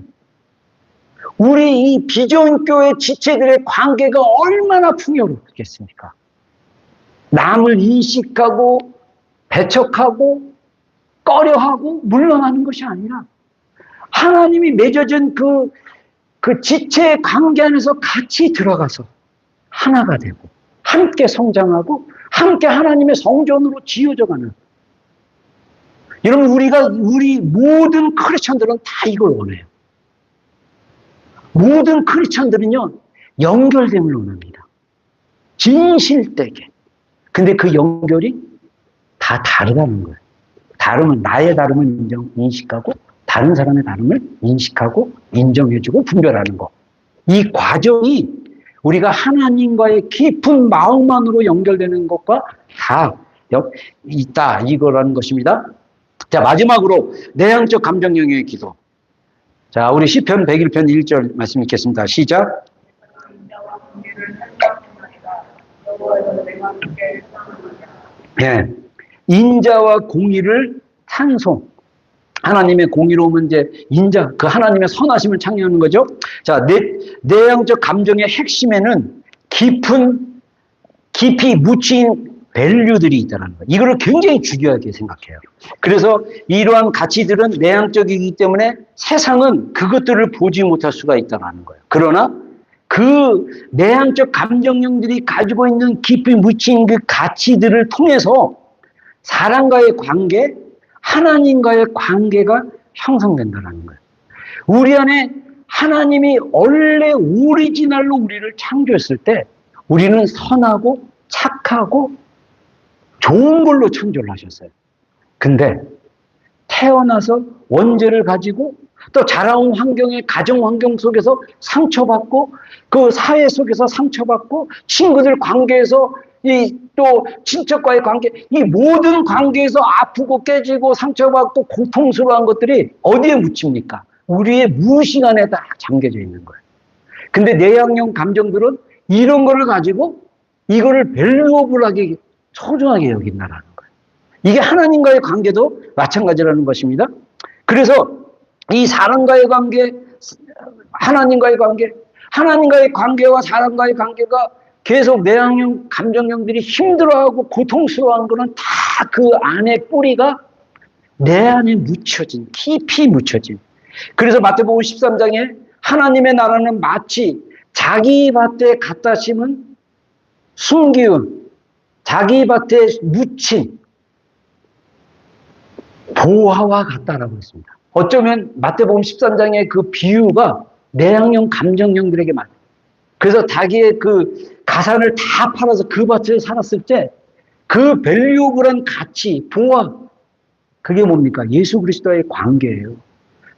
우리 이 비전교회 지체들의 관계가 얼마나 풍요롭겠습니까? 남을 인식하고 배척하고 꺼려하고 물러나는 것이 아니라 하나님이 맺어진 그 지체의 관계 안에서 같이 들어가서 하나가 되고 함께 성장하고 함께 하나님의 성전으로 지어져가는, 여러분, 우리 모든 크리스천들은 다 이걸 원해요. 모든 크리스천들은요, 연결됨을 원합니다. 진실되게. 근데 그 연결이 다 다르다는 거예요. 나의 다름을 인식하고 다른 사람의 다름을 인식하고 인정해주고 분별하는 거. 이 과정이 우리가 하나님과의 깊은 마음 안으로 연결되는 것과 다 있다, 이거라는 것입니다. 자, 마지막으로 내향적 감정형의 기도. 자, 우리 시편 101편 1절 말씀 읽겠습니다. 시작. 네. 인자와 공의를 찬송. 하나님의 공의로움은 이제 인자, 그 하나님의 선하심을 창의하는 거죠. 자, 내향적 감정의 핵심에는 깊이 묻힌 밸류들이 있다는 거예요. 이거를 굉장히 중요하게 생각해요. 그래서 이러한 가치들은 내향적이기 때문에 세상은 그것들을 보지 못할 수가 있다는 거예요. 그러나 그 내향적 감정령들이 가지고 있는 깊이 묻힌 그 가치들을 통해서 사람과의 관계, 하나님과의 관계가 형성된다는 거예요. 우리 안에 하나님이 원래 오리지널로 우리를 창조했을 때 우리는 선하고 착하고 좋은 걸로 창조를 하셨어요. 근데 태어나서 원죄를 가지고 또 자라온 환경의 가정 환경 속에서 상처받고 그 사회 속에서 상처받고 친구들 관계에서 또 친척과의 관계, 이 모든 관계에서 아프고 깨지고 상처받고 고통스러운 것들이 어디에 묻힙니까? 우리의 무의식 안에 다 잠겨져 있는 거예요. 근데 내향형 감정들은 이런 거를 가지고 이거를 밸류어블하게 소중하게 여긴다라는 거예요. 이게 하나님과의 관계도 마찬가지라는 것입니다. 그래서 이 사람과의 관계, 하나님과의 관계, 하나님과의 관계와 사람과의 관계가 계속 내향형 감정형들이 힘들어하고 고통스러워하는 것은 다 그 안에 뿌리가 내 안에 묻혀진, 깊이 묻혀진. 그래서 마태복음 13장에 하나님의 나라는 마치 자기 밭에 갖다 심은 숨기운, 자기 밭에 묻힌 보화와 같다라고 했습니다. 어쩌면 마태복음 13장의 그 비유가 내향형 감정형들에게 맞아요. 그래서 자기의 그 가산을 다 팔아서 그 밭을 살았을 때 그 밸류어블한 가치, 보화, 그게 뭡니까? 예수 그리스도의 관계예요.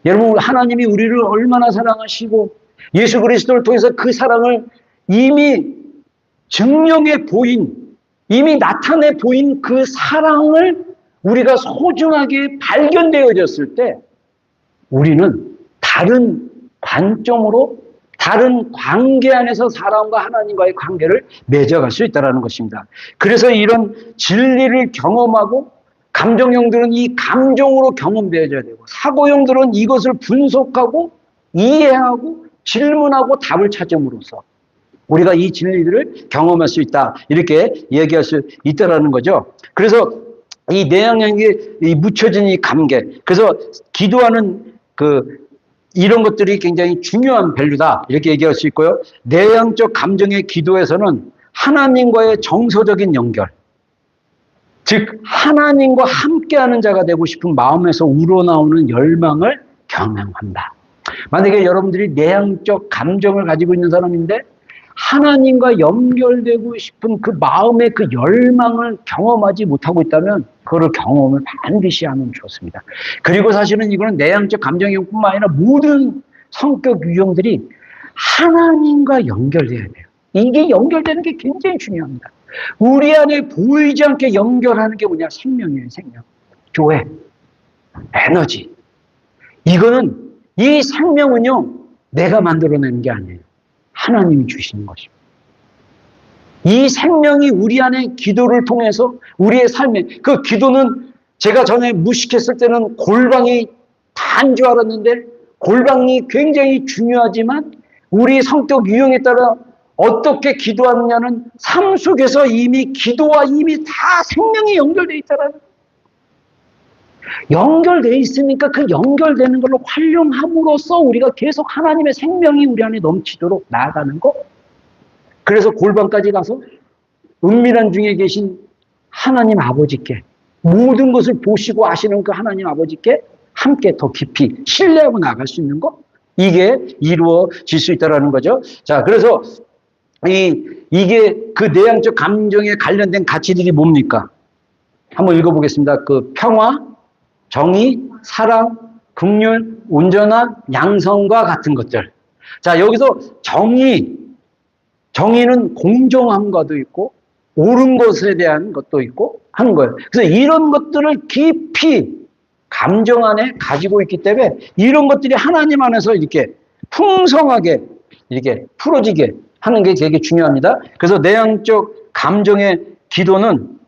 여러분, 하나님이 우리를 얼마나 사랑하시고 예수 그리스도를 통해서 그 사랑을 이미 증명해 보인, 이미 나타내 보인 그 사랑을 우리가 소중하게 발견되어졌을 때 우리는 다른 관점으로 다른 관계 안에서 사람과 하나님과의 관계를 맺어갈 수 있다는 것입니다. 그래서 이런 진리를 경험하고 감정형들은 이 감정으로 경험되어져야 되고 사고형들은 이것을 분석하고 이해하고 질문하고 답을 찾음으로써 우리가 이 진리들을 경험할 수 있다. 이렇게 얘기할 수 있다는 거죠. 그래서 이 내향형이 묻혀진 이 관계, 그래서 기도하는 이런 것들이 굉장히 중요한 밸류다. 이렇게 얘기할 수 있고요. 내향적 감정의 기도에서는 하나님과의 정서적인 연결, 즉 하나님과 함께하는 자가 되고 싶은 마음에서 우러나오는 열망을 경험한다. 만약에 여러분들이 내향적 감정을 가지고 있는 사람인데 하나님과 연결되고 싶은 그 마음의 그 열망을 경험하지 못하고 있다면 그거를 경험을 반드시 하면 좋습니다. 그리고 사실은 이거는 내향적 감정형뿐만 아니라 모든 성격 유형들이 하나님과 연결돼야 돼요. 이게 연결되는 게 굉장히 중요합니다. 우리 안에 보이지 않게 연결하는 게 뭐냐? 생명이에요, 생명. 교회, 에너지. 이거는, 이 생명은요, 내가 만들어내는 게 아니에요. 하나님이 주시는 것입니다. 이 생명이 우리 안에 기도를 통해서 우리의 삶에, 그 기도는 제가 전에 무식했을 때는 골방이 다인 줄 알았는데 골방이 굉장히 중요하지만 우리 성격 유형에 따라 어떻게 기도하느냐는 삶 속에서 이미 기도와 이미 다 생명이 연결되어 있다라는, 연결되어 있으니까 그 연결되는 걸로 활용함으로써 우리가 계속 하나님의 생명이 우리 안에 넘치도록 나아가는 거. 그래서 골방까지 가서 은밀한 중에 계신 하나님 아버지께, 모든 것을 보시고 아시는 그 하나님 아버지께 함께 더 깊이 신뢰하고 나아갈 수 있는 거, 이게 이루어질 수 있다는 거죠. 자, 그래서 이게 그 내향적 감정에 관련된 가치들이 뭡니까? 한번 읽어보겠습니다. 그 평화, 정의, 사랑, 긍휼, 온전한, 양성과 같은 것들. 자, 여기서 정의는 공정함과도 있고 옳은 것에 대한 것도 있고 하는 거예요. 그래서 이런 것들을 깊이 감정 안에 가지고 있기 때문에 이런 것들이 하나님 안에서 이렇게 풍성하게 이렇게 풀어지게 하는 게 되게 중요합니다. 그래서 내향적 감정의 기도는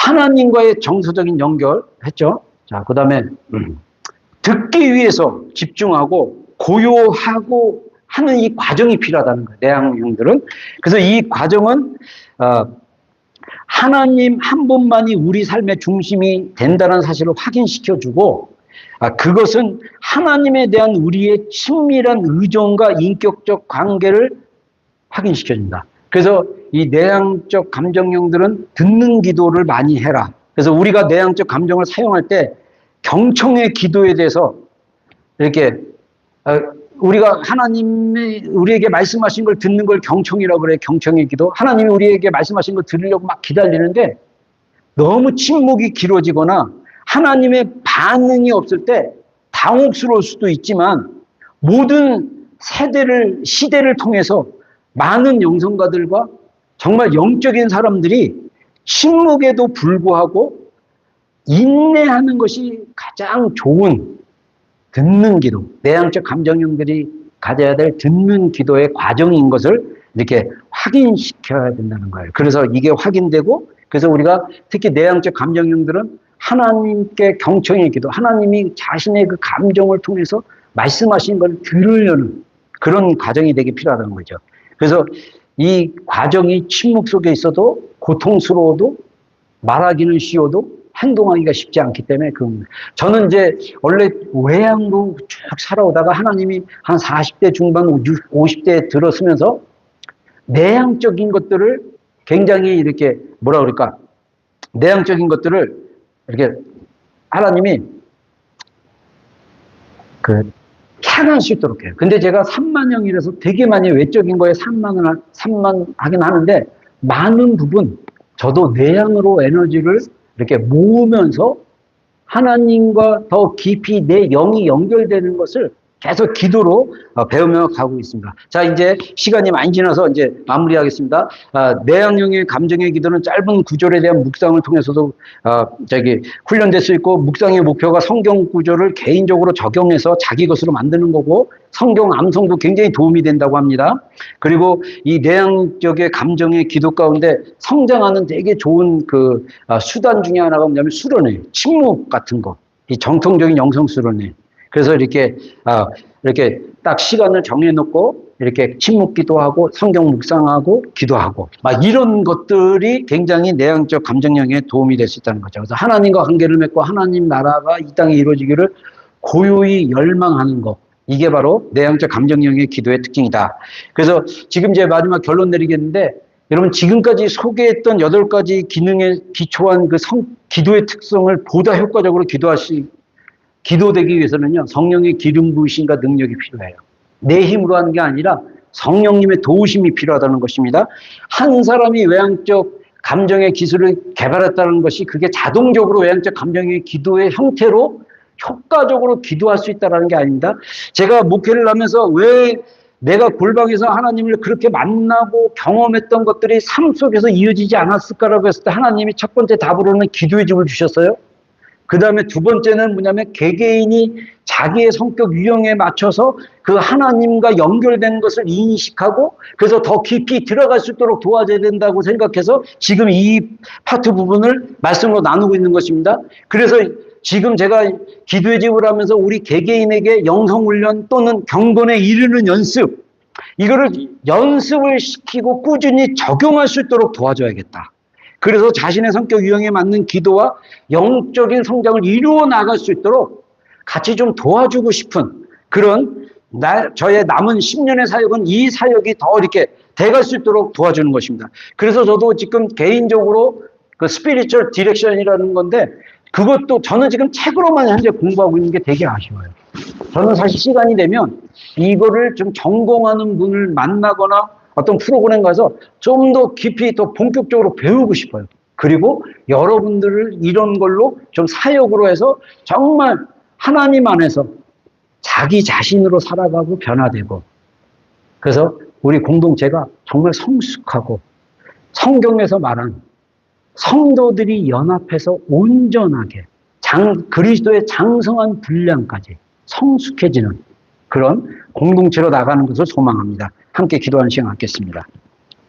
하나님과의 정서적인 연결했죠. 자, 그 다음에 듣기 위해서 집중하고 고요하고 하는 이 과정이 필요하다는 거예요. 내향형들은. 그래서 이 과정은 하나님 한 분만이 우리 삶의 중심이 된다는 사실을 확인시켜주고, 그것은 하나님에 대한 우리의 친밀한 의존과 인격적 관계를 확인시켜준다. 그래서 이 내향적 감정형들은 듣는 기도를 많이 해라. 그래서 우리가 내향적 감정을 사용할 때 경청의 기도에 대해서 이렇게 우리가 하나님이 우리에게 말씀하신 걸 듣는 걸 경청이라고 그래. 경청의 기도. 하나님이 우리에게 말씀하신 걸 들으려고 막 기다리는데 너무 침묵이 길어지거나 하나님의 반응이 없을 때 당혹스러울 수도 있지만, 모든 시대를 통해서 많은 영성가들과 정말 영적인 사람들이 침묵에도 불구하고 인내하는 것이 가장 좋은 듣는 기도, 내향적 감정형들이 가져야 될 듣는 기도의 과정인 것을 이렇게 확인시켜야 된다는 거예요. 그래서 이게 확인되고, 그래서 우리가 특히 내향적 감정형들은 하나님께 경청의 기도, 하나님이 자신의 그 감정을 통해서 말씀하신 걸 들으려는 그런 과정이 되게 필요하다는 거죠. 그래서 이 과정이 침묵 속에 있어도 고통스러워도 말하기는 쉬워도 행동하기가 쉽지 않기 때문에 저는 이제 원래 외향으로 쭉 살아오다가 하나님이 한 40대 중반, 50대에 들어서면서 내향적인 것들을 굉장히 이렇게 뭐라 그럴까, 내향적인 것들을 이렇게 하나님이 향할 수 있도록 해요. 근데 제가 산만형이라서 되게 많이 외적인 거에 산만하긴 하는데, 많은 부분 저도 내향으로 에너지를 이렇게 모으면서 하나님과 더 깊이 내 영이 연결되는 것을 계속 기도로 배우며 가고 있습니다. 자, 이제 시간이 많이 지나서 이제 마무리하겠습니다. 내향형의 감정의 기도는 짧은 구절에 대한 묵상을 통해서도 훈련될 수 있고, 묵상의 목표가 성경 구절을 개인적으로 적용해서 자기 것으로 만드는 거고, 성경 암송도 굉장히 도움이 된다고 합니다. 그리고 이 내향적의 감정의 기도 가운데 성장하는 되게 좋은 수단 중에 하나가 뭐냐면 수련회, 침묵 같은 거, 이 정통적인 영성 수련회. 그래서 이렇게 딱 시간을 정해놓고 이렇게 침묵 기도하고 성경 묵상하고 기도하고 막 이런 것들이 굉장히 내향적 감정형에 도움이 될 수 있다는 거죠. 그래서 하나님과 관계를 맺고 하나님 나라가 이 땅에 이루어지기를 고요히 열망하는 것, 이게 바로 내향적 감정형의 기도의 특징이다. 그래서 지금 이제 마지막 결론 내리겠는데, 여러분 지금까지 소개했던 8가지 기능에 기초한 기도의 특성을 보다 효과적으로 기도되기 위해서는요, 성령의 기름 부으심과 능력이 필요해요. 내 힘으로 하는 게 아니라 성령님의 도우심이 필요하다는 것입니다. 한 사람이 외향적 감정의 기술을 개발했다는 것이 그게 자동적으로 외향적 감정의 기도의 형태로 효과적으로 기도할 수 있다는 게 아닙니다. 제가 목회를 하면서 왜 내가 골방에서 하나님을 그렇게 만나고 경험했던 것들이 삶 속에서 이어지지 않았을까라고 했을 때, 하나님이 첫 번째 답으로는 기도의 집을 주셨어요. 그 다음에 두 번째는 뭐냐면 개개인이 자기의 성격 유형에 맞춰서 그 하나님과 연결된 것을 인식하고, 그래서 더 깊이 들어갈 수 있도록 도와줘야 된다고 생각해서 지금 이 파트 부분을 말씀으로 나누고 있는 것입니다. 그래서 지금 제가 기도의 집을 하면서 우리 개개인에게 영성훈련 또는 경건에 이르는 연습, 이거를 연습을 시키고 꾸준히 적용할 수 있도록 도와줘야겠다. 그래서 자신의 성격 유형에 맞는 기도와 영적인 성장을 이루어 나갈 수 있도록 같이 좀 도와주고 싶은 그런 저의 남은 10년의 사역은 이 사역이 더 이렇게 돼갈 수 있도록 도와주는 것입니다. 그래서 저도 지금 개인적으로 스피리추얼 디렉션이라는 건데, 그것도 저는 지금 책으로만 현재 공부하고 있는 게 되게 아쉬워요. 저는 사실 시간이 되면 이거를 좀 전공하는 분을 만나거나 어떤 프로그램 가서 좀 더 깊이 더 본격적으로 배우고 싶어요. 그리고 여러분들을 이런 걸로 좀 사역으로 해서 정말 하나님 안에서 자기 자신으로 살아가고 변화되고, 그래서 우리 공동체가 정말 성숙하고 성경에서 말한 성도들이 연합해서 온전하게 그리스도의 장성한 분량까지 성숙해지는 그런 공동체로 나가는 것을 소망합니다. 함께 기도하는 시간 갖겠습니다.